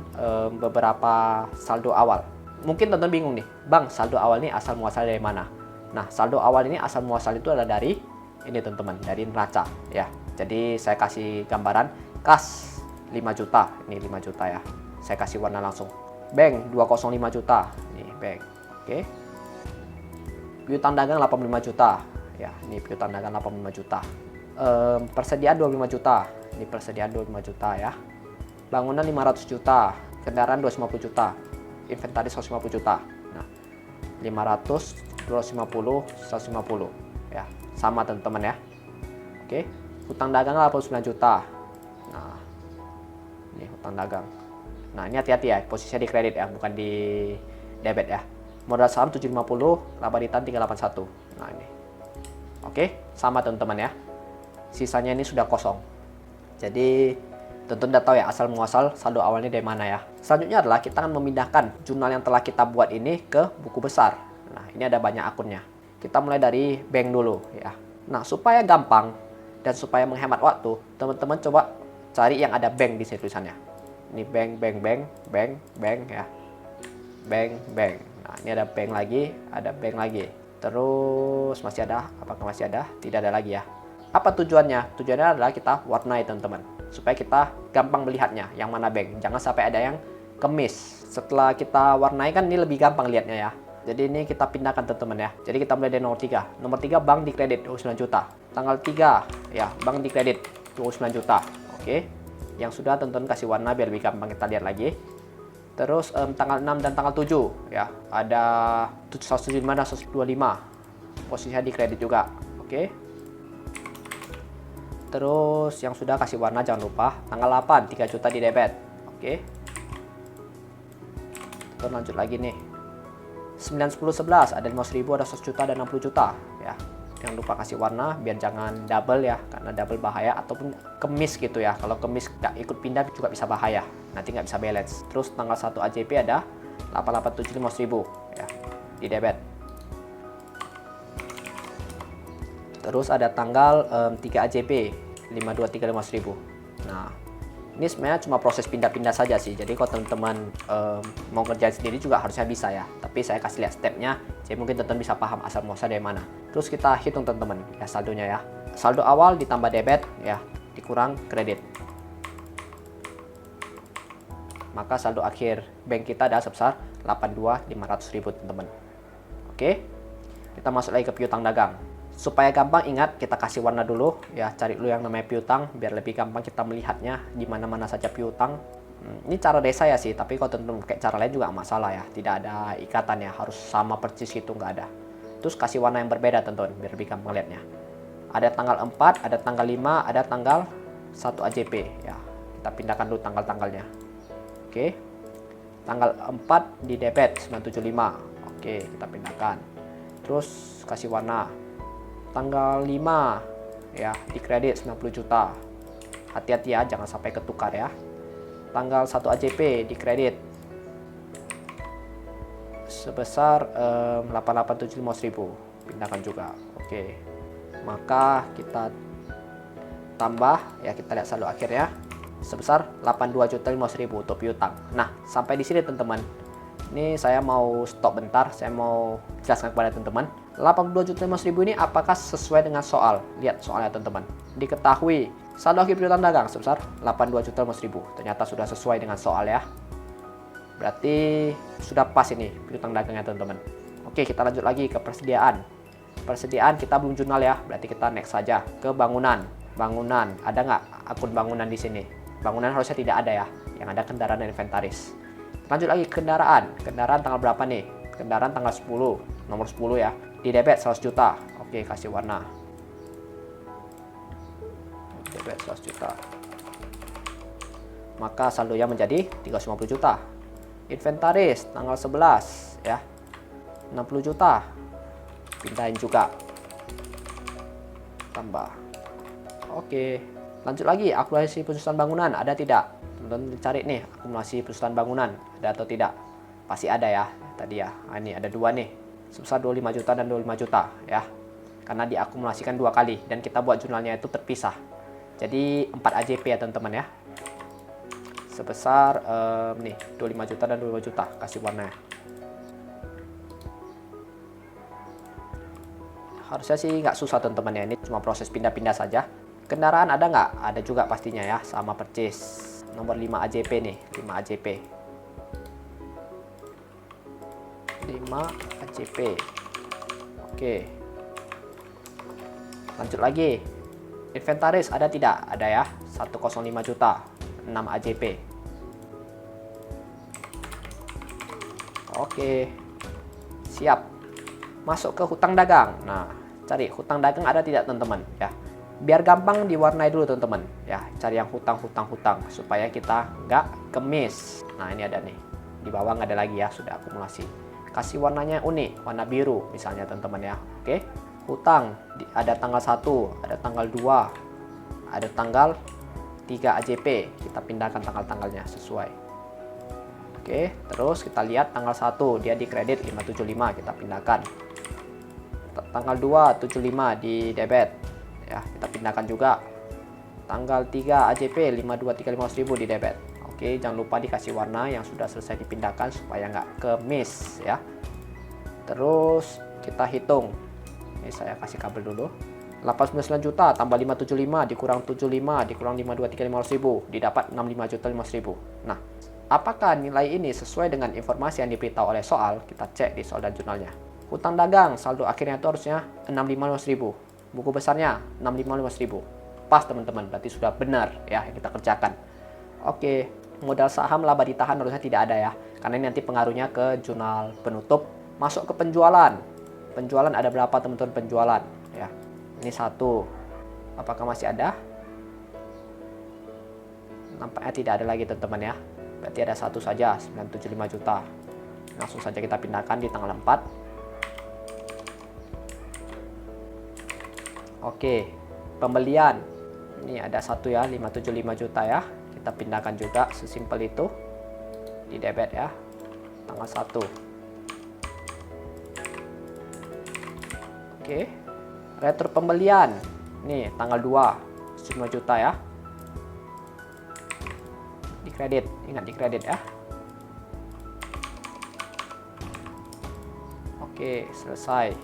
beberapa saldo awal. Mungkin teman-teman bingung nih, Bang, saldo awal ini asal muasal dari mana? Nah, saldo awal ini asal muasal itu adalah dari ini teman-teman, dari neraca ya. Jadi saya kasih gambaran kas 5 juta, ini 5 juta ya. Saya kasih warna langsung. Bank 205 juta, nih bank. Oke. Piutang dagang 85 juta. Ya, ini piutang dagang 85 juta. Persediaan 25 juta. Ini persediaan 25 juta ya. Bangunan 500 juta. Kendaraan 250 juta. Inventaris 150 juta. Nah, 500, 250, 150. Ya, sama teman-teman ya. Oke. Hutang dagang 89 juta. Nah, ini hutang dagang. Nah, ini hati-hati ya, posisinya di kredit ya, bukan di debit ya. Modal saham 750, laba return 381. Nah, ini. Oke, sama teman-teman ya. Sisanya ini sudah kosong. Jadi, tentu udah tahu ya asal muasal saldo awalnya dari mana ya. Selanjutnya adalah kita akan memindahkan jurnal yang telah kita buat ini ke buku besar. Nah, ini ada banyak akunnya. Kita mulai dari bank dulu ya. Nah, supaya gampang dan supaya menghemat waktu, teman-teman coba cari yang ada bank di sini tulisannya. Ini bank ya. Bank. Nah, ini ada bank lagi. Terus masih ada, apakah masih ada? Tidak ada lagi ya. Apa tujuannya? Tujuannya adalah kita warnai teman-teman, supaya kita gampang melihatnya yang mana bank. Jangan sampai ada yang kemis. Setelah kita warnai kan ini lebih gampang lihatnya ya. Jadi ini kita pindahkan teman-teman ya. Jadi kita mulai dari nomor 3. Nomor 3 bank di kredit 29 juta. Tanggal 3 ya, bank di kredit 29 juta. Oke. Yang sudah teman-teman kasih warna biar lebih gampang kita lihat lagi. Terus tanggal 6 dan tanggal 7 ya, ada 175 dan 125. Posisinya di kredit juga. Oke. Terus yang sudah kasih warna jangan lupa. Tanggal 8 3 juta di debit. Oke. Terus lanjut lagi nih. 9 10 11 ada 500.000, ada 100 juta, ada 60 juta ya. Jangan lupa kasih warna biar jangan double ya, karena double bahaya, ataupun kemis gitu ya. Kalau kemis nggak ikut pindah juga bisa bahaya, nanti nggak bisa balance. Terus tanggal 1 AJP ada 887 500.000 ya di debit. Terus ada tanggal 3 AJP 523 500.000. Nah, ini sebenarnya cuma proses pindah-pindah saja sih. Jadi kalau teman-teman mau kerjain sendiri juga harusnya bisa ya. Tapi saya kasih lihat stepnya, jadi mungkin teman-teman bisa paham asal muasal dari mana. Terus kita hitung teman-teman ya saldonya ya. Saldo awal ditambah debit ya, dikurang kredit. Maka saldo akhir bank kita adalah sebesar 82.500.000 teman-teman. Oke. Kita masuk lagi ke piutang dagang. Supaya gampang ingat, kita kasih warna dulu ya, cari dulu yang namanya piutang biar lebih gampang kita melihatnya di mana-mana saja piutang. Ini cara dari saya sih, tapi kalau teman-teman kayak cara lain juga nggak masalah ya, tidak ada ikatan ya, harus sama persis gitu, nggak ada. Terus kasih warna yang berbeda teman-teman biar lebih gampang lihatnya. Ada tanggal 4, ada tanggal 5, ada tanggal 1 AJP ya. Kita pindahkan dulu tanggal-tanggalnya. Oke. Tanggal 4 di debit 975. Oke, kita pindahkan. Terus kasih warna. Tanggal 5 ya, di kredit 90 juta. Hati-hati ya, jangan sampai ketukar ya. Tanggal 1 AJP di kredit sebesar 887.500.000. Pindahkan juga. Oke. Maka kita tambah ya, kita lihat saldo akhirnya sebesar 82.500.000 untuk piutang. Nah, sampai di sini teman-teman. Ini saya mau stop bentar, saya mau jelaskan kepada teman-teman. 82.500.000 ini apakah sesuai dengan soal? Lihat soalnya teman-teman. Diketahui saldo akhir piutang dagang sebesar 82.500.000. Ternyata sudah sesuai dengan soal ya. Berarti sudah pas ini piutang dagangnya teman-teman. Oke, kita lanjut lagi ke persediaan. Persediaan kita belum jurnal ya, berarti kita next saja ke bangunan. Bangunan, ada nggak akun bangunan di sini? Bangunan harusnya tidak ada ya. Yang ada kendaraan dan inventaris. Lanjut lagi kendaraan. Kendaraan tanggal berapa nih? Kendaraan tanggal 10, nomor 10 ya. Di debit 100 juta. Oke, kasih warna. Debit 100 juta. Maka saldonya menjadi 350 juta. Inventaris tanggal 11 ya. 60 juta. Pindahin juga. Tambah. Oke. Lanjut lagi, akumulasi penyusunan bangunan ada tidak? Teman-teman cari nih, akumulasi penyusunan bangunan ada atau tidak? Pasti ada ya, tadi ya. Nah, ini ada 2 nih. sebesar 25 juta dan 25 juta ya. Karena diakumulasikan 2 kali dan kita buat jurnalnya itu terpisah. Jadi 4 AJP ya teman-teman ya. Sebesar nih 25 juta dan 25 juta, kasih warnanya. Harusnya sih nggak susah teman-teman ya, ini cuma proses pindah-pindah saja. Kendaraan ada nggak? Ada juga pastinya ya, sama purchase. Nomor 5 AJP nih, 5 AJP. 5 AJP. Oke. Lanjut lagi. Inventaris ada tidak? Ada ya, 105 juta, 6 AJP. Oke. Siap. Masuk ke hutang dagang. Nah, cari hutang dagang ada tidak teman-teman ya. Biar gampang diwarnai dulu teman-teman ya, cari yang hutang supaya kita nggak kemis. Nah, ini ada nih, di bawah nggak ada lagi ya, sudah akumulasi. Kasih warnanya unik, warna biru misalnya teman-teman ya. Oke, hutang ada tanggal 1, ada tanggal 2, ada tanggal 3 AJP. Kita pindahkan tanggal-tanggalnya sesuai. Oke, terus kita lihat tanggal 1 dia di kredit 575, kita pindahkan. Tanggal 2 75 di debit ya, kita pindahkan juga. Tanggal 3 AJP 523.500.000 di debit. Oke, jangan lupa dikasih warna yang sudah selesai dipindahkan supaya nggak kemis ya. Terus kita hitung. Ini saya kasih kabel dulu. 89 juta tambah 575 dikurang 75 dikurang 523.500.000 didapat 65.500.000. Nah, apakah nilai ini sesuai dengan informasi yang diberitahu oleh soal? Kita cek di soal dan jurnalnya. Hutang dagang saldo akhirnya itu harusnya 65.500.000. Buku besarnya 65.500.000. Pas teman-teman, berarti sudah benar ya yang kita kerjakan. Oke, modal saham laba ditahan harusnya tidak ada ya, karena ini nanti pengaruhnya ke jurnal penutup. Masuk ke penjualan. Penjualan ada berapa teman-teman penjualan ya? Ini 1. Apakah masih ada? Nampaknya tidak ada lagi teman-teman ya. Berarti ada 1 saja, 975 juta. Langsung saja kita pindahkan di tanggal 4. Oke, pembelian. Ini ada 1 ya, 575 juta ya. Kita pindahkan juga sesimpel itu di debit ya. Tanggal 1. Oke. Retro pembelian. Nih, tanggal 2, 5 juta ya. Di kredit, ingat di kredit ya. Oke, selesai.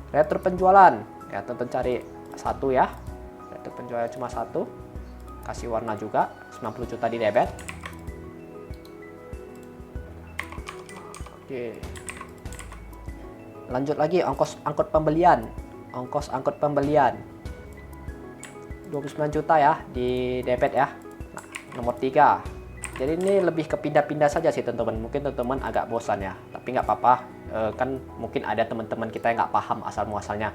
Retro penjualan. Ya, tonton cari 1 ya. Retro penjualan cuma 1. Kasih warna juga, 90 juta di debit. Oke. Lanjut lagi ongkos angkut pembelian. Ongkos angkut pembelian 29 juta ya di debit ya. Nah, nomor 3. Jadi ini lebih ke pindah-pindah saja sih teman-teman. Mungkin teman-teman agak bosan ya, tapi nggak apa-apa. Kan mungkin ada teman-teman kita yang nggak paham asal muasalnya.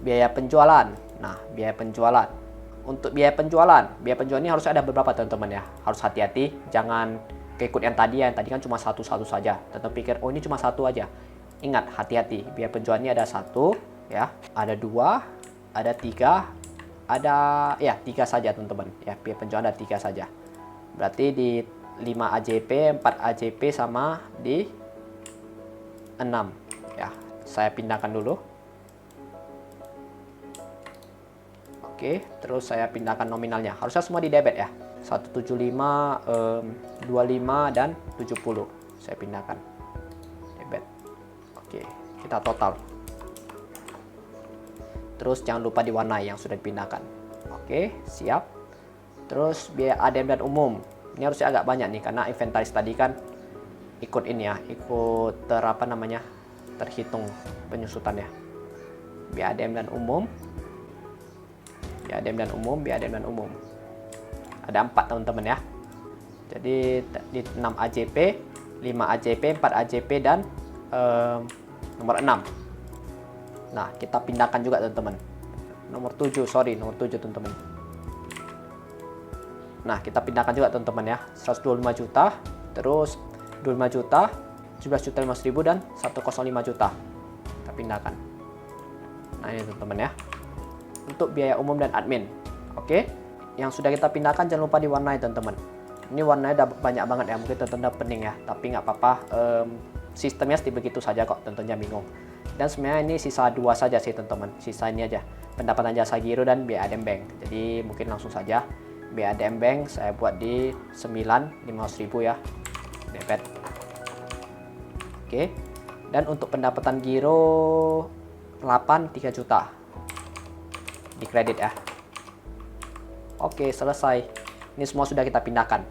Biaya penjualan. Nah, biaya penjualan. Untuk biaya penjualan ini harus ada beberapa teman-teman ya. Harus hati-hati, jangan keikut yang tadi ya. Yang tadi kan cuma satu saja. Teman-teman pikir, oh ini cuma 1 aja. Ingat, hati-hati. Biaya penjualan ini ada 1 ya, ada 2, ada 3, ada ya 3 saja teman-teman ya. Biaya penjualan ada 3 saja. Berarti di 5 AJP, 4 AJP sama di 6 ya. Saya pindahkan dulu. Oke, terus saya pindahkan nominalnya. Harusnya semua di debit ya. 175, 25 dan 70. Saya pindahkan debit. Oke, kita total. Terus jangan lupa diwarnai yang sudah dipindahkan. Oke, siap. Terus biaya ADM dan umum. Ini harusnya agak banyak nih karena inventaris tadi kan ikut ini ya, ikut terhitung penyusutannya. Biaya ADM dan umum. Biaya ADM dan umum, biaya ADM dan umum. Ada 4 teman-teman ya. Jadi di 6 AJP, 5 AJP, 4 AJP dan nomor 6. Nah, kita pindahkan juga teman-teman. Nomor 7 teman-teman. Nah, kita pindahkan juga teman-teman ya. 125 juta, terus 25 juta, 17.500.000 dan 105 juta. Kita pindahkan. Nah, ini teman-teman ya. Untuk biaya umum dan admin. Oke. Yang sudah kita pindahkan jangan lupa diwarnai teman-teman. Ini warnanya udah banyak banget ya, mungkin teman-teman udah pening ya, tapi nggak apa-apa. sistemnya seperti begitu saja kok, tentunya bingung. Dan sebenarnya ini sisa 2 saja sih teman-teman, sisa ini aja, pendapatan jasa giro dan BADM Bank. Jadi mungkin langsung saja. BADM Bank saya buat di 9.500.000 ya, debit. Oke. Dan untuk pendapatan giro 3 juta di kredit ya. Oke, selesai. Ini semua sudah kita pindahkan.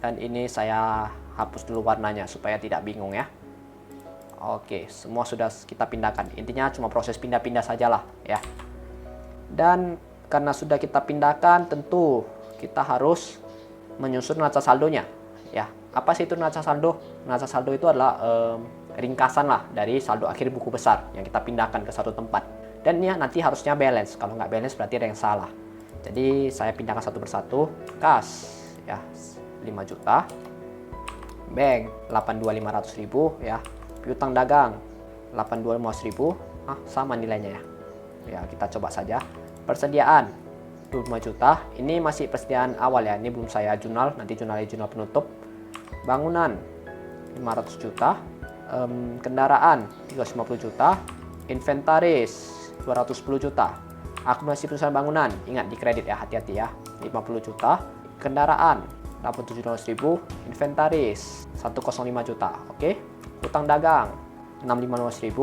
Dan ini saya hapus dulu warnanya supaya tidak bingung ya. Oke, semua sudah kita pindahkan. Intinya cuma proses pindah-pindah sajalah ya. Dan karena sudah kita pindahkan, tentu kita harus menyusun neraca saldonya ya. Apa sih itu neraca saldo? Neraca saldo itu adalah ringkasan lah dari saldo akhir buku besar yang kita pindahkan ke satu tempat. Dan ya nanti harusnya balance. Kalau nggak balance berarti ada yang salah. Jadi saya pindahkan satu persatu. Kas ya 5 juta, bank 82.500.000 ya, piutang dagang 82.500.000, sama nilainya ya. Ya kita coba saja. Persediaan 25 juta, ini masih persediaan awal ya, ini belum saya jurnal, nanti jurnal penutup. Bangunan 500 juta, kendaraan 350 juta, inventaris 210 juta, akumulasi perusahaan bangunan, ingat di kredit ya, hati-hati ya, 50 juta, kendaraan 87.000, inventaris 105 juta, oke. Utang dagang 65.000,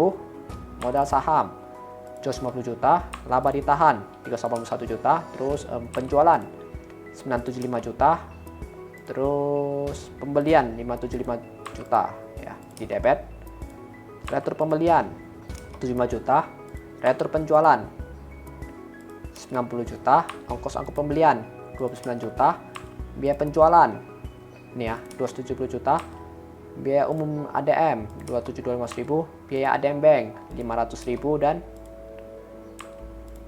modal saham 250 juta, laba ditahan 381 juta, terus penjualan 975 juta, terus pembelian 575 juta ya di debit. Retur pembelian 75 juta, retur penjualan 90 juta, ongkos angkut pembelian 29 juta, biaya penjualan ini ya 270 juta, biaya umum ADM 272.500.000, biaya ADM Bank 500.000, dan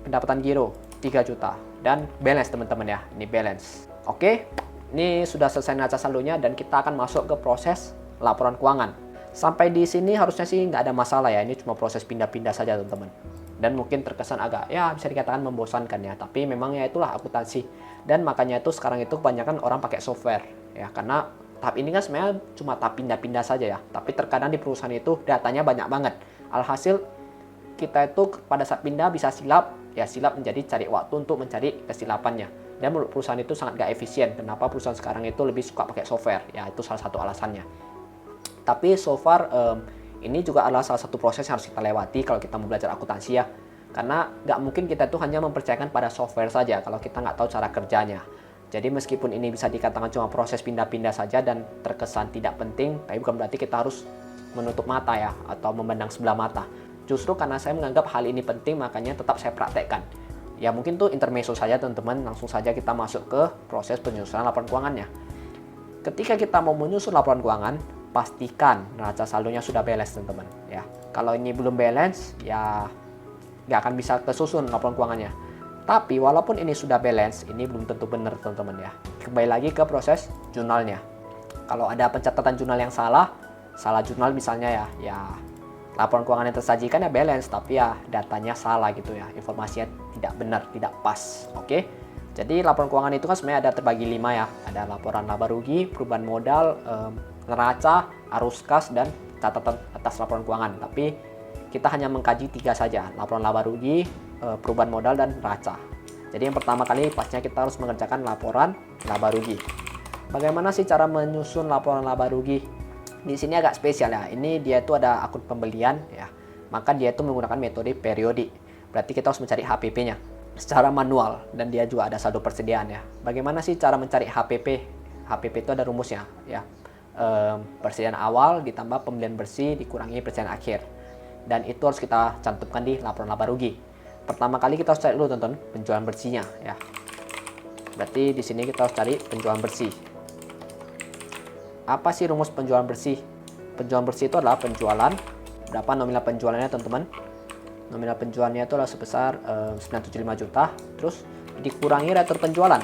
pendapatan giro 3 juta. Dan balance teman-teman ya, ini balance. Oke, ini sudah selesai neraca saldonya dan kita akan masuk ke proses laporan keuangan. Sampai di sini harusnya sih nggak ada masalah ya, ini cuma proses pindah-pindah saja teman-teman. Dan mungkin terkesan agak ya bisa dikatakan membosankan ya, tapi memang ya itulah akuntansi. Dan makanya itu sekarang itu kebanyakan orang pakai software ya, karena tahap ini kan sebenarnya cuma tahap pindah-pindah saja ya, tapi terkadang di perusahaan itu datanya banyak banget. Alhasil kita itu pada saat pindah bisa silap ya, silap menjadi cari waktu untuk mencari kesilapannya. Dan menurut perusahaan itu sangat gak efisien. Kenapa perusahaan sekarang itu lebih suka pakai software ya, itu salah satu alasannya. Tapi so far ini juga adalah salah satu proses yang harus kita lewati kalau kita mau belajar akuntansi ya. Karena nggak mungkin kita tuh hanya mempercayakan pada software saja kalau kita nggak tahu cara kerjanya. Jadi meskipun ini bisa dikatakan cuma proses pindah-pindah saja dan terkesan tidak penting, tapi bukan berarti kita harus menutup mata ya, atau memandang sebelah mata. Justru karena saya menganggap hal ini penting, makanya tetap saya praktekkan. Ya mungkin tuh intermezzo saja teman-teman, langsung saja kita masuk ke proses penyusunan laporan keuangannya. Ketika kita mau menyusun laporan keuangan, pastikan neraca saldonya sudah balance teman-teman ya. Kalau ini belum balance ya nggak akan bisa kesusun laporan keuangannya. Tapi walaupun ini sudah balance, ini belum tentu benar teman-teman ya. Kembali lagi ke proses jurnalnya. Kalau ada pencatatan jurnal yang salah jurnal misalnya ya laporan keuangan yang tersajikan ya balance, tapi ya datanya salah gitu ya, informasinya tidak benar, tidak pas. Oke. Jadi laporan keuangan itu kan sebenarnya ada terbagi 5 ya. Ada laporan laba rugi, perubahan modal, neraca, arus kas, dan catatan atas laporan keuangan. Tapi kita hanya mengkaji 3 saja, laporan laba rugi, perubahan modal, dan neraca. Jadi yang pertama kali pastinya kita harus mengerjakan laporan laba rugi. Bagaimana sih cara menyusun laporan laba rugi? Di sini agak spesial ya. Ini dia itu ada akun pembelian ya. Maka dia itu menggunakan metode periodik. Berarti kita harus mencari HPP-nya secara manual, dan dia juga ada saldo persediaan ya. Bagaimana sih cara mencari HPP? HPP itu ada rumusnya ya. Persediaan awal ditambah pembelian bersih dikurangi persediaan akhir. Dan itu harus kita cantumkan di laporan laba rugi. Pertama kali kita harus cari dulu teman-teman penjualan bersihnya ya. Berarti di sini kita harus cari penjualan bersih. Apa sih rumus penjualan bersih? Penjualan bersih itu adalah penjualan, berapa nominal penjualannya teman-teman? Nominal penjualannya itu adalah sebesar 975 juta, terus dikurangi retur penjualan.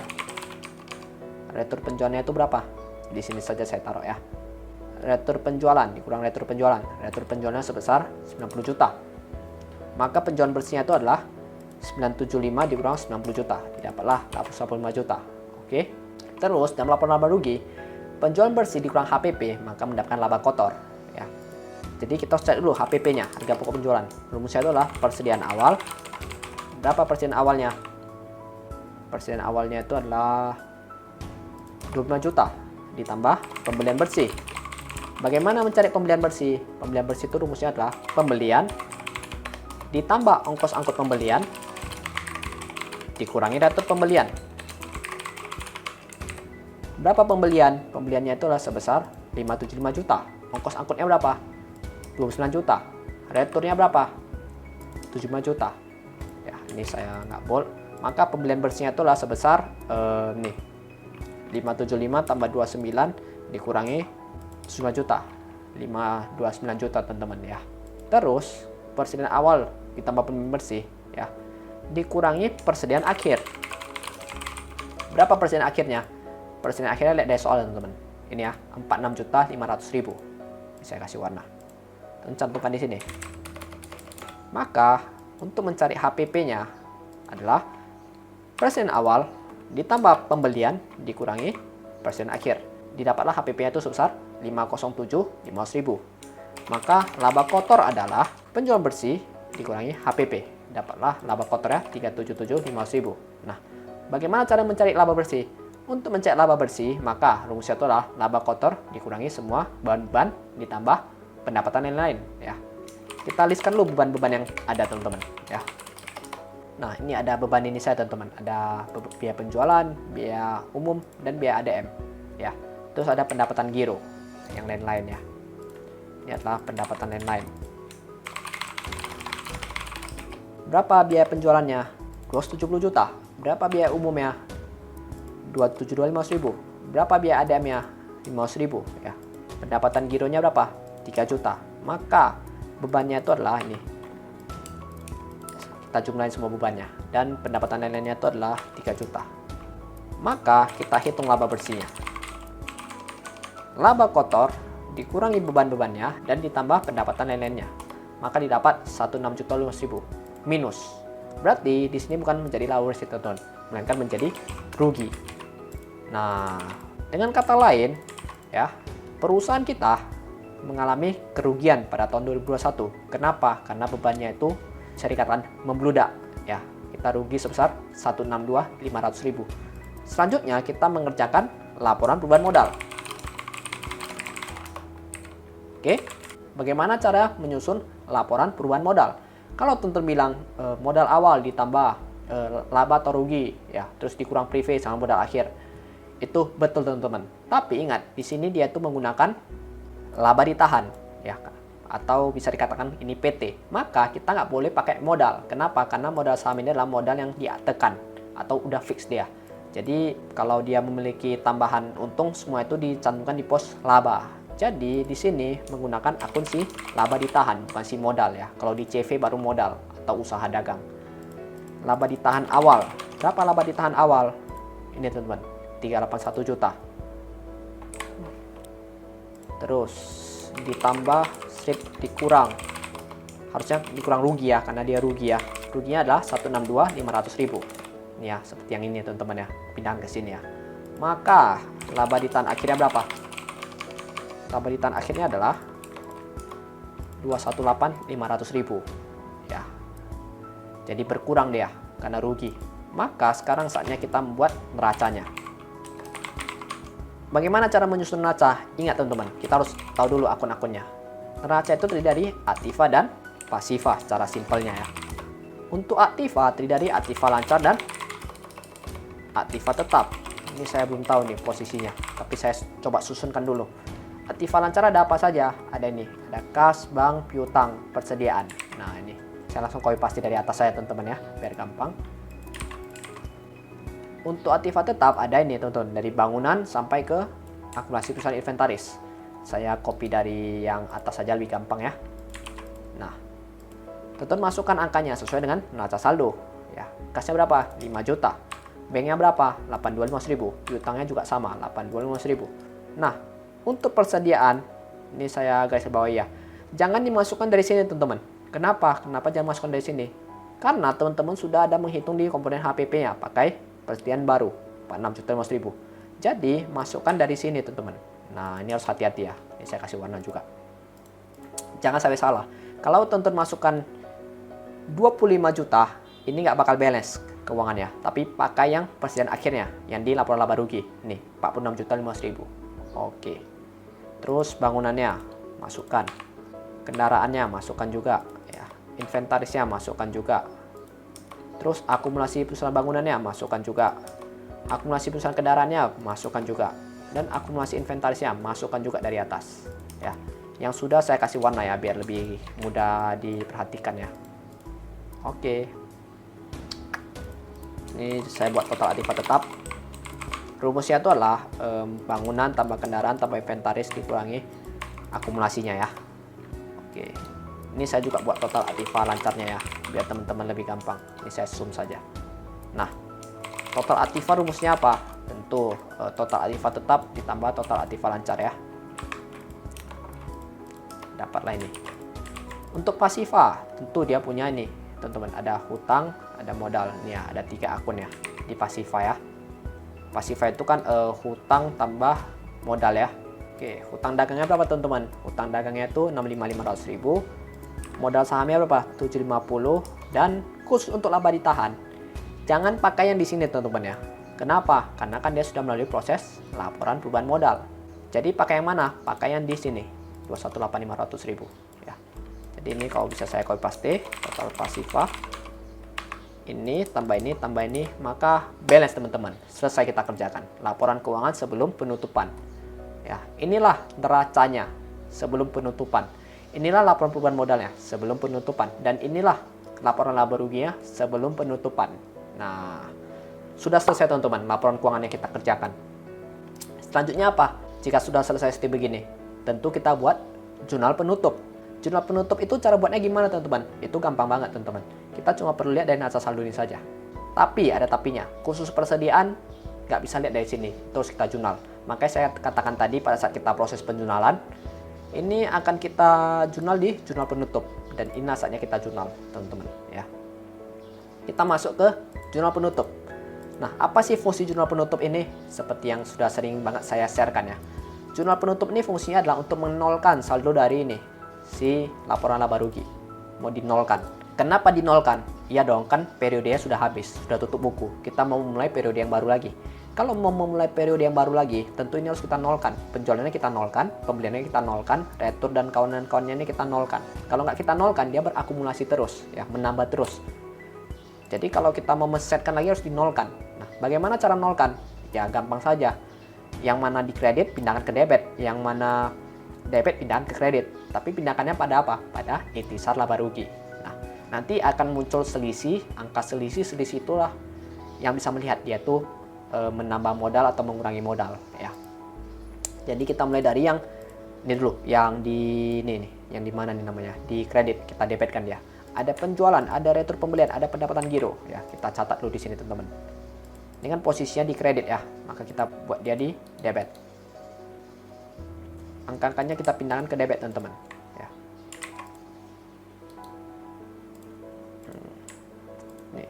Retur penjualannya itu berapa? Di sini saja saya taruh ya. Retur penjualan dikurang retur penjualan. Retur penjualannya sebesar 90 juta. Maka penjualan bersihnya itu adalah 975 dikurang 90 juta. Didapatlah 85 juta. Oke. Terus dalam laporan laba rugi, penjualan bersih dikurang HPP maka mendapatkan laba kotor ya. Jadi kita harus cari dulu HPP-nya, harga pokok penjualan. Rumusnya adalah persediaan awal. Berapa persediaan awalnya? Persediaan awalnya itu adalah 25 juta ditambah pembelian bersih. Bagaimana mencari pembelian bersih? Pembelian bersih itu rumusnya adalah pembelian ditambah ongkos angkut pembelian dikurangi retur pembelian. Berapa pembelian? Pembeliannya itu adalah sebesar 575 juta. Ongkos angkutnya berapa? 29 juta. Returnya berapa? 75 juta. Ya, ini saya nggak bold. Maka pembelian bersihnya itu adalah sebesar nih 575 tambah 29 dikurangi 75 juta. 529 juta teman-teman ya. Terus persediaan awal ditambah pembelian bersih ya dikurangi persediaan akhir. Berapa persediaan akhirnya? Persediaan akhirnya lihat dari soal teman-teman. Ini ya, 46.500.000. Saya kasih warna. Dan cantumkan di sini. Maka untuk mencari HPP-nya adalah persediaan awal ditambah pembelian dikurangi persediaan akhir. Didapatlah HPP-nya itu sebesar 507.500.000. Maka laba kotor adalah penjualan bersih dikurangi HPP. Dapatlah laba kotornya 377.500.000. Nah, bagaimana cara mencari laba bersih? Untuk mencari laba bersih, maka rumusnya itu adalah laba kotor dikurangi semua beban-beban ditambah pendapatan yang lain ya. Kita listkan dulu beban-beban yang ada teman-teman ya. Nah, ini ada beban ini saya teman-teman. Ada biaya penjualan, biaya umum dan biaya ADM ya. Terus ada pendapatan giro yang lain-lain ya. Ini adalah pendapatan lain-lain. Berapa biaya penjualannya? 270 juta. Berapa biaya umumnya? 272.500.000. Berapa biaya ADM-nya? 500.000 ya. Pendapatan gironya berapa? 3 juta. Maka bebannya itu adalah ini. Kita jumlahin semua bebannya dan pendapatan lain-lainnya itu adalah 3 juta. Maka kita hitung laba bersihnya. Laba kotor dikurangi beban-bebannya dan ditambah pendapatan lain-lainnya. Maka didapat 16.500.000 minus. Berarti di sini bukan menjadi laba bersih teman-teman, melainkan menjadi rugi. Nah, dengan kata lain, ya, perusahaan kita mengalami kerugian pada tahun 2021. Kenapa? Karena bebannya itu bisa dikatakan membludak. Ya, kita rugi sebesar 162.500.000. Selanjutnya kita mengerjakan laporan perubahan modal. Oke, bagaimana cara menyusun laporan perubahan modal? Kalau teman-teman bilang modal awal ditambah laba atau rugi, ya, terus dikurang privé sama modal akhir. Itu betul teman-teman. Tapi ingat, di sini dia itu menggunakan laba ditahan, ya, atau bisa dikatakan ini PT. Maka kita nggak boleh pakai modal. Kenapa? Karena modal saham ini adalah modal yang ditekan atau udah fix dia. Jadi kalau dia memiliki tambahan untung, semua itu dicantumkan di pos laba. Jadi di sini menggunakan akun si laba ditahan, bukan si modal ya. Kalau di CV baru modal atau usaha dagang. Laba ditahan awal. Berapa laba ditahan awal? Ini teman-teman. 381 juta. Terus ditambah strip dikurang. Harusnya dikurang rugi ya, karena dia rugi ya. Ruginya adalah 162.500.000. Ini ya, seperti yang ini teman-teman ya. Pindahan ke sini ya. Maka laba ditahan akhirnya berapa? Laba ditahan akhirnya adalah 218.500.000 ya. Jadi berkurang dia karena rugi. Maka sekarang saatnya kita membuat neracanya. Bagaimana cara menyusun neraca? Ingat teman-teman, kita harus tahu dulu akun-akunnya. Neraca itu terdiri dari aktiva dan pasiva secara simpelnya ya. Untuk aktiva terdiri dari aktiva lancar dan aktiva tetap. Ini saya belum tahu nih posisinya, tapi saya coba susunkan dulu. Aktiva lancar ada apa saja? Ada ini, ada kas, bank, piutang, persediaan. Nah ini, saya langsung copy paste dari atas saya teman-teman ya, biar gampang. Untuk aktiva tetap ada ini teman-teman, dari bangunan sampai ke akumulasi perusahaan inventaris. Saya copy dari yang atas saja lebih gampang ya. Nah, teman-teman masukkan angkanya sesuai dengan neraca saldo. Ya, kasnya berapa? 5 juta. Banknya berapa? 825.000. Piutangnya juga sama, 825.000. Nah, untuk persediaan, ini saya garis bawahi ya. Jangan dimasukkan dari sini teman-teman. Kenapa? Kenapa jangan masukkan dari sini? Karena teman-teman sudah ada menghitung di komponen HPP-nya pakai persediaan baru 46.500.000. Jadi masukkan dari sini teman-teman. Nah ini harus hati-hati ya. Ini saya kasih warna juga. Jangan sampai salah. Kalau tonton masukkan 25 juta, ini nggak bakal balance keuangannya. Tapi pakai yang persediaan akhirnya, yang di laporan laba rugi. Nih, 46.500.000. Oke. Terus bangunannya, masukkan. Kendaraannya, masukkan juga. Ya. Inventarisnya, masukkan juga. Terus akumulasi perusahaan bangunannya, masukkan juga. Akumulasi perusahaan kendaraannya, masukkan juga. Dan akumulasi inventarisnya, masukkan juga dari atas. Ya. Yang sudah saya kasih warna ya, biar lebih mudah diperhatikan ya. Oke. Ini saya buat total aktiva tetap. Rumusnya itu adalah bangunan tambah kendaraan tambah inventaris dikurangi akumulasinya ya. Oke. Ini saya juga buat total aktiva lancarnya ya, biar teman-teman lebih gampang. Ini saya zoom saja. Nah, total aktiva rumusnya apa? Tentu total aktiva tetap ditambah total aktiva lancar ya. Dapatlah ini. Untuk pasiva, tentu dia punya ini, teman-teman. Ada hutang, ada modal. Nih ya, ada 3 akun ya di pasiva ya. Pasiva itu kan hutang tambah modal ya. Oke, hutang dagangnya berapa teman-teman? Hutang dagangnya itu 65.500.000. Modal sahamnya berapa? 750. Dan khusus untuk laba ditahan, jangan pakai yang di sini teman-teman ya. Kenapa? Karena kan dia sudah melalui proses laporan perubahan modal. Jadi pakai yang mana? Pakai yang di sini. 218.500.000 ya. Jadi ini kalau bisa saya copy paste total pasiva. Ini tambah ini, maka balance teman-teman. Selesai kita kerjakan. Laporan keuangan sebelum penutupan. Ya, inilah neracanya sebelum penutupan. Inilah laporan perubahan modalnya sebelum penutupan, dan inilah laporan laba ruginya sebelum penutupan. Nah, sudah selesai teman-teman laporan keuangan yang kita kerjakan. Selanjutnya apa? Jika sudah selesai seperti begini, tentu kita buat jurnal penutup. Jurnal penutup itu cara buatnya gimana teman-teman? Itu gampang banget teman-teman. Kita cuma perlu lihat dari neraca saldo ini saja. Tapi ada tapinya. Khusus persediaan nggak bisa lihat dari sini. Terus kita jurnal. Makanya saya katakan tadi pada saat kita proses penjurnalan, ini akan kita jurnal di jurnal penutup. Dan ini saatnya kita jurnal teman-teman ya. Kita masuk ke jurnal penutup. Nah, apa sih fungsi jurnal penutup ini? Seperti yang sudah sering banget saya sharekan ya. Jurnal penutup ini fungsinya adalah untuk menolkan saldo dari ini, si laporan laba rugi. Mau dinolkan. Kenapa dinolkan? Iya dong, kan periodenya sudah habis, sudah tutup buku. Kita mau memulai periode yang baru lagi. Kalau mau memulai periode yang baru lagi, tentu ini harus kita nolkan. Penjualannya kita nolkan, pembeliannya kita nolkan, retur dan kawan-kawannya ini kita nolkan. Kalau nggak kita nolkan, dia berakumulasi terus, ya, menambah terus. Jadi kalau kita mau mesetkan lagi harus dinolkan. Nah, bagaimana cara nolkan? Ya gampang saja. Yang mana di kredit pindahkan ke debit, yang mana debit pindahkan ke kredit. Tapi pindahkannya pada apa? Pada intisar laba rugi. Nah, nanti akan muncul selisih, angka selisih itulah yang bisa melihat dia tuh menambah modal atau mengurangi modal ya. Jadi kita mulai dari yang ini dulu, yang di ini nih, yang di mana nih namanya? Di kredit kita debitkan dia. Ada penjualan, ada retur pembelian, ada pendapatan giro ya. Kita catat dulu di sini teman-teman. Ini kan posisinya di kredit ya, maka kita buat dia di debit. Angka-angkanya kita pindahkan ke debit teman-teman ya. Nih,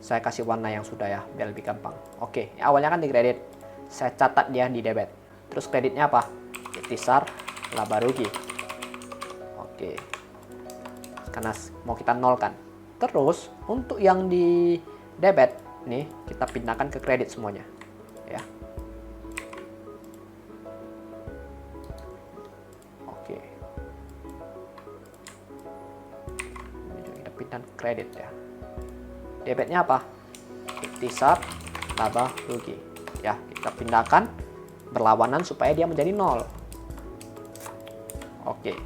saya kasih warna yang sudah ya, biar lebih gampang. Oke, awalnya kan di kredit, saya catat dia di debit. Terus kreditnya apa? Intisar laba rugi. Oke, karena mau kita nolkan. Terus untuk yang di debit nih kita pindahkan ke kredit semuanya ya. Oke, ini juga kita pindahkan ke kredit ya. Debitnya apa? Intisar laba rugi ya, kita pindahkan berlawanan supaya dia menjadi 0. Oke,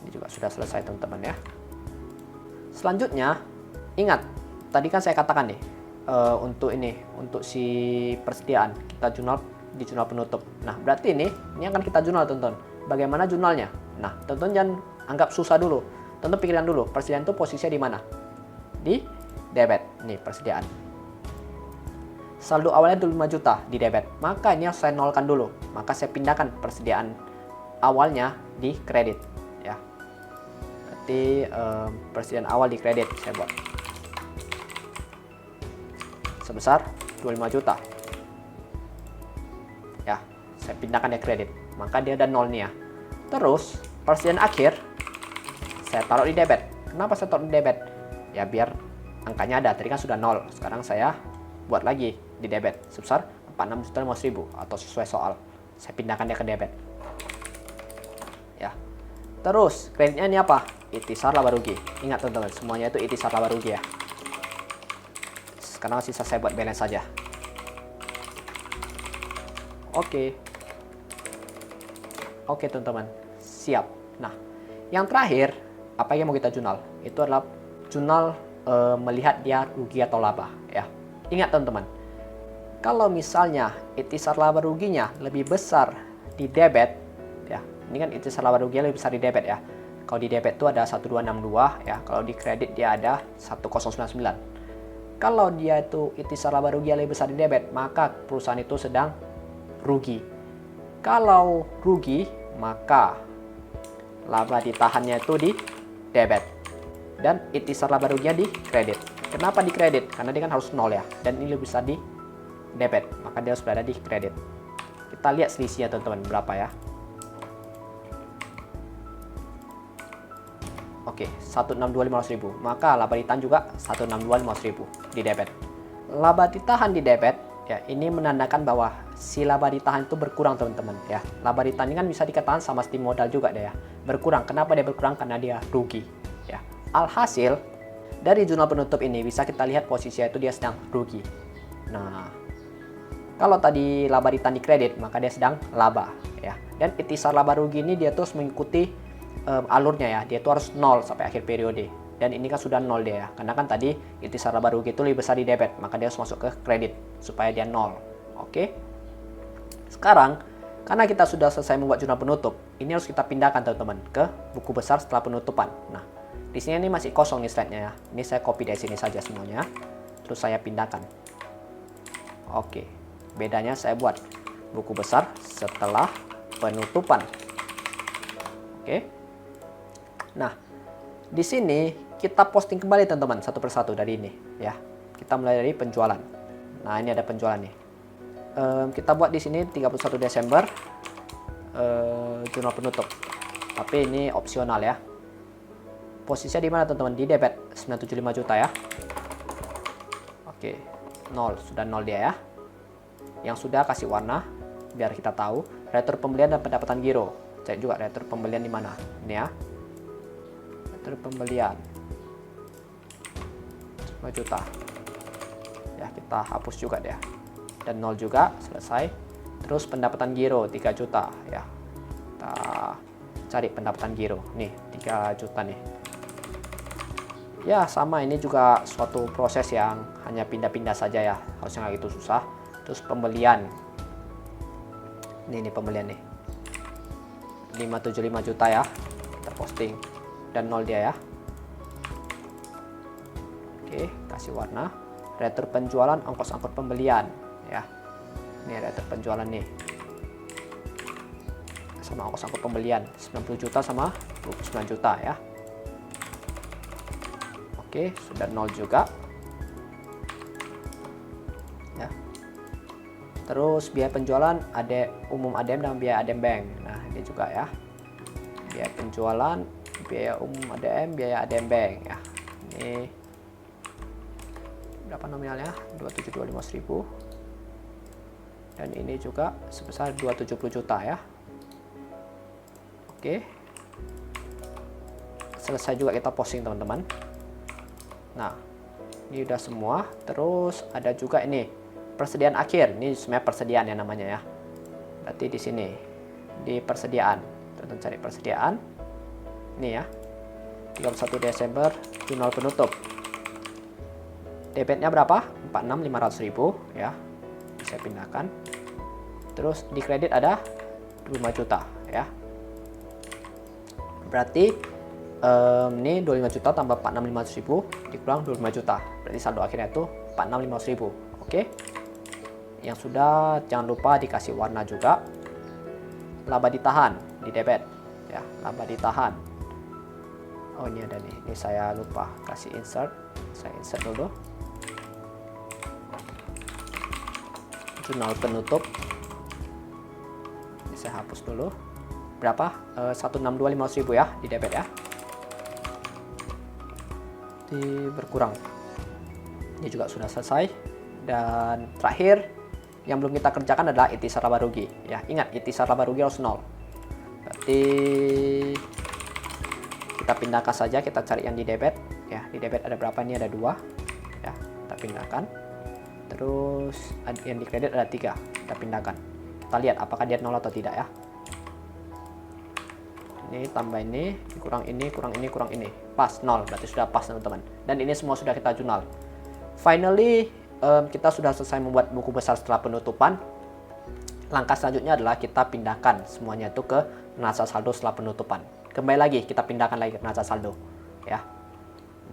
ini juga sudah selesai teman-teman ya. Selanjutnya ingat, tadi kan saya katakan nih, untuk ini, untuk si persediaan kita jurnal di jurnal penutup. Nah, berarti ini akan kita jurnal teman-teman. Bagaimana jurnalnya? Nah, teman-teman jangan anggap susah dulu. Teman-teman pikiran dulu, persediaan itu posisinya di mana? Di debit. Nih, persediaan. Saldo awalnya 25 juta di debit. Maka ini saya nolkan dulu. Maka saya pindahkan persediaan awalnya di kredit ya. Berarti persediaan awal di kredit saya buat sebesar 25 juta ya, saya pindahkan ya kredit, maka dia ada 0 nih ya. Terus persediaan akhir saya taruh di debit. Kenapa saya taruh di debit? Ya biar angkanya ada. Tadi kan sudah 0. Sekarang saya buat lagi di debit sebesar 46.500.000 atau sesuai soal. Saya pindahkan dia ke debit. Ya. Terus kreditnya ini apa? Ikhtisar laba rugi. Ingat teman-teman, semuanya itu ikhtisar laba rugi ya. Sekarang sisa saya buat balance saja. Oke. Oke teman-teman, siap. Nah, yang terakhir apa yang mau kita jurnal? Itu adalah jurnal melihat dia rugi atau laba ya. Ingat teman-teman, kalau misalnya ikhtisar laba ruginya lebih besar di debit ya. Ini kan ikhtisar laba ruginya lebih besar di debit ya. Kalau di debit itu ada 1262 ya, kalau di kredit dia ada 1099. Kalau dia itu ikhtisar laba rugi yang lebih besar di debit, maka perusahaan itu sedang rugi. Kalau rugi, maka laba ditahannya itu di debit dan ikhtisar laba ruginya di kredit. Kenapa di kredit? Karena dia kan harus 0 ya, dan ini lebih besar di debit, maka dia harus berada di kredit. Kita lihat selisihnya teman-teman berapa ya. Oke, 162.500.000, maka laba ditahan juga 162.500.000 di debit. Laba ditahan di debit ya, ini menandakan bahwa si laba ditahan itu berkurang teman-teman ya. Laba ditahan ini kan bisa dikatakan sama seperti modal juga deh ya, berkurang. Kenapa dia berkurang? Karena dia rugi ya. Alhasil dari jurnal penutup ini bisa kita lihat posisinya itu dia sedang rugi. Nah, kalau tadi laba ditahan di kredit, maka dia sedang laba ya. Dan ikhtisar laba rugi ini dia terus mengikuti alurnya ya, dia itu harus 0 sampai akhir periode. Dan ini kan sudah 0 dia ya, karena kan tadi ikhtisar laba rugi itu lebih besar di debit, maka dia harus masuk ke kredit supaya dia 0. Oke. Sekarang karena kita sudah selesai membuat jurnal penutup, ini harus kita pindahkan teman-teman ke buku besar setelah penutupan. Nah, di sini ini masih kosong nih slide-nya ya. Ini saya copy dari sini saja semuanya, terus saya pindahkan. Oke. Bedanya saya buat buku besar setelah penutupan. Oke. Nah, di sini kita posting kembali teman-teman satu persatu dari ini ya. Kita mulai dari penjualan. Nah, ini ada penjualan nih. Kita buat di sini 31 Desember jurnal penutup. Tapi ini opsional ya. Posisinya di mana teman-teman? Di debit 975 juta ya. Oke, 0, sudah 0 dia ya. Yang sudah kasih warna biar kita tahu retur pembelian dan pendapatan giro. Cek juga retur pembelian di mana. Ini ya. Pembelian 5 juta ya, kita hapus juga deh dan 0 juga, selesai. Terus pendapatan giro 3 juta ya, kita cari pendapatan giro nih 3 juta nih ya. Sama, ini juga suatu proses yang hanya pindah-pindah saja ya, harusnya nggak gitu susah. Terus pembelian ini pembelian nih 575 juta ya, kita posting dan 0 dia ya. Oke, kasih warna. Retur penjualan, ongkos angkut pembelian ya. Ini retur penjualan nih sama ongkos angkut pembelian 90 juta sama 29 juta ya. Oke, sudah 0 juga ya. Terus biaya penjualan ada umum ADM dan biaya ADM Bank. Nah, ini juga ya. Biaya penjualan, biaya umum ADM, biaya ADM Bank ya. Ini berapa nominalnya? 272.500.000. Dan ini juga sebesar 270 juta ya. Oke. Selesai juga kita posting teman-teman. Nah, ini udah semua. Terus ada juga ini persediaan akhir. Ini sebenarnya persediaan ya namanya ya. Berarti di sini di persediaan. Teman-teman cari persediaan. Ini ya. 31 Desember jurnal penutup. Debitnya berapa? 46.500.000 ya. Bisa pindahkan. Terus di kredit ada 5 juta ya. Berarti ini 25 juta tambah 46.500.000 dikurang 25 juta. Berarti saldo akhirnya itu 46.500.000. Oke. Yang sudah jangan lupa dikasih warna juga. Laba ditahan di debit ya, laba ditahan. Oh, ini ada nih. Ini saya lupa kasih insert. Saya insert dulu. Jurnal penutup. Ini saya hapus dulu. berapa? 162.500.000 ya di debit ya. Berkurang. Ini juga sudah selesai. Dan terakhir yang belum kita kerjakan adalah ikhtisar laba rugi. Ya, ingat ikhtisar laba rugi harus 0. Berarti kita pindahkan saja, kita cari yang di debit. Ya, di debit ada berapa? Ini ada 2. Ya, kita pindahkan. Terus yang di kredit ada 3. Kita pindahkan. Kita lihat apakah dia 0 atau tidak ya. Ini tambah ini, kurang ini, kurang ini, kurang ini. Pas 0, berarti sudah pas teman-teman. Dan ini semua sudah kita jurnal. Finally, kita sudah selesai membuat buku besar setelah penutupan. Langkah selanjutnya adalah kita pindahkan semuanya itu ke neraca saldo setelah penutupan. Kembali lagi, kita pindahkan lagi ke neraca saldo. Ya.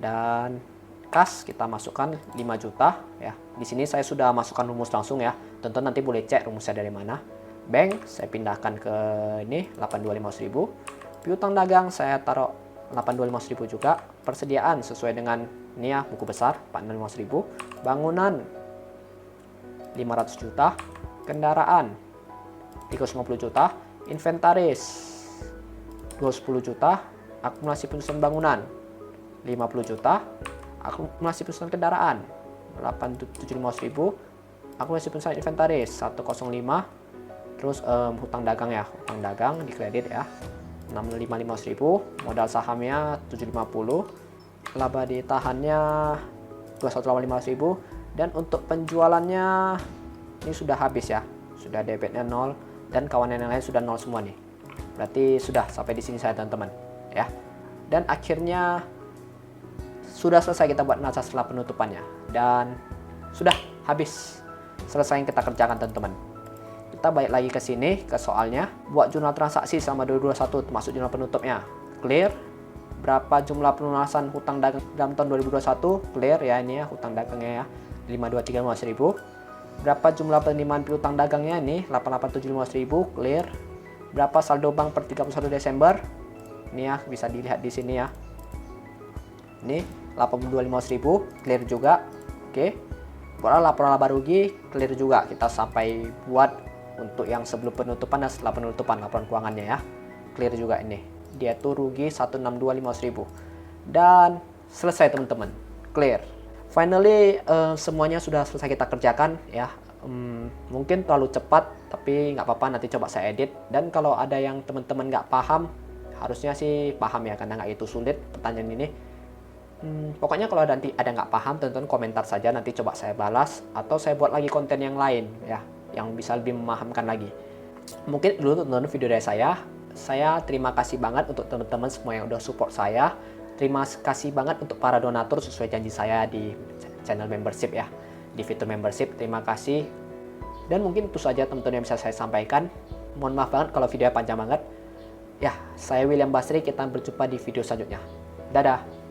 Dan kas kita masukkan 5 juta. Ya. Di sini saya sudah masukkan rumus langsung ya. Tentu nanti boleh cek rumusnya dari mana. Bank, saya pindahkan ke ini, 82.500.000. Piutang dagang saya taruh 82.500.000 juga. Persediaan sesuai dengan ini ya, buku besar 46.500.000. Bangunan 500 juta. Kendaraan 350 juta. Inventaris 210 juta. Akumulasi penyusunan bangunan 50 juta. Akumulasi penyusunan kendaraan 875.000. Akumulasi penyusunan inventaris 105. Terus hutang dagang ya, hutang dagang di kredit ya 65.500.000, modal sahamnya 750, laba ditahannya 21.500.000, dan untuk penjualannya ini sudah habis ya, sudah debitnya 0 dan kawan yang lain sudah 0 semua nih. Berarti sudah sampai di sini saya teman-teman ya. Dan akhirnya sudah selesai kita buat neraca setelah penutupannya dan sudah habis selesai yang kita kerjakan teman-teman. Kita balik lagi ke sini, ke soalnya. Buat jurnal transaksi selama 2021 termasuk jurnal penutupnya. Clear. Berapa jumlah pelunasan hutang dagang dalam tahun 2021? Clear ya, ini ya hutang dagangnya ya. 523.500.000. Berapa jumlah penerimaan piutang dagangnya ini? 887.500.000. Clear. Berapa saldo bank per 31 Desember? Ini ya, bisa dilihat di sini ya. Ini 82.500.000. Clear juga. Oke. Buat laporan laba rugi, clear juga. Kita sampai buat untuk yang sebelum penutupan dan setelah penutupan laporan keuangannya ya. Clear juga ini. Dia tuh rugi 162.500.000. Dan selesai teman-teman. Clear. Finally semuanya sudah selesai kita kerjakan ya. Mungkin terlalu cepat tapi nggak apa-apa, nanti coba saya edit. Dan kalau ada yang teman-teman nggak paham, harusnya sih paham ya karena nggak itu sulit pertanyaan ini. Pokoknya kalau nanti ada nggak paham, teman-teman komentar saja, nanti coba saya balas atau saya buat lagi konten yang lain ya, yang bisa lebih memahamkan lagi. Mungkin dulu teman-teman video dari saya. Saya terima kasih banget untuk teman-teman semua yang udah support saya. Terima kasih banget untuk para donatur sesuai janji saya di channel membership ya, di fitur membership. Terima kasih. Dan mungkin itu saja teman-teman yang bisa saya sampaikan. Mohon maaf banget kalau videonya panjang banget. Ya, saya William Basri, kita berjumpa di video selanjutnya. Dadah.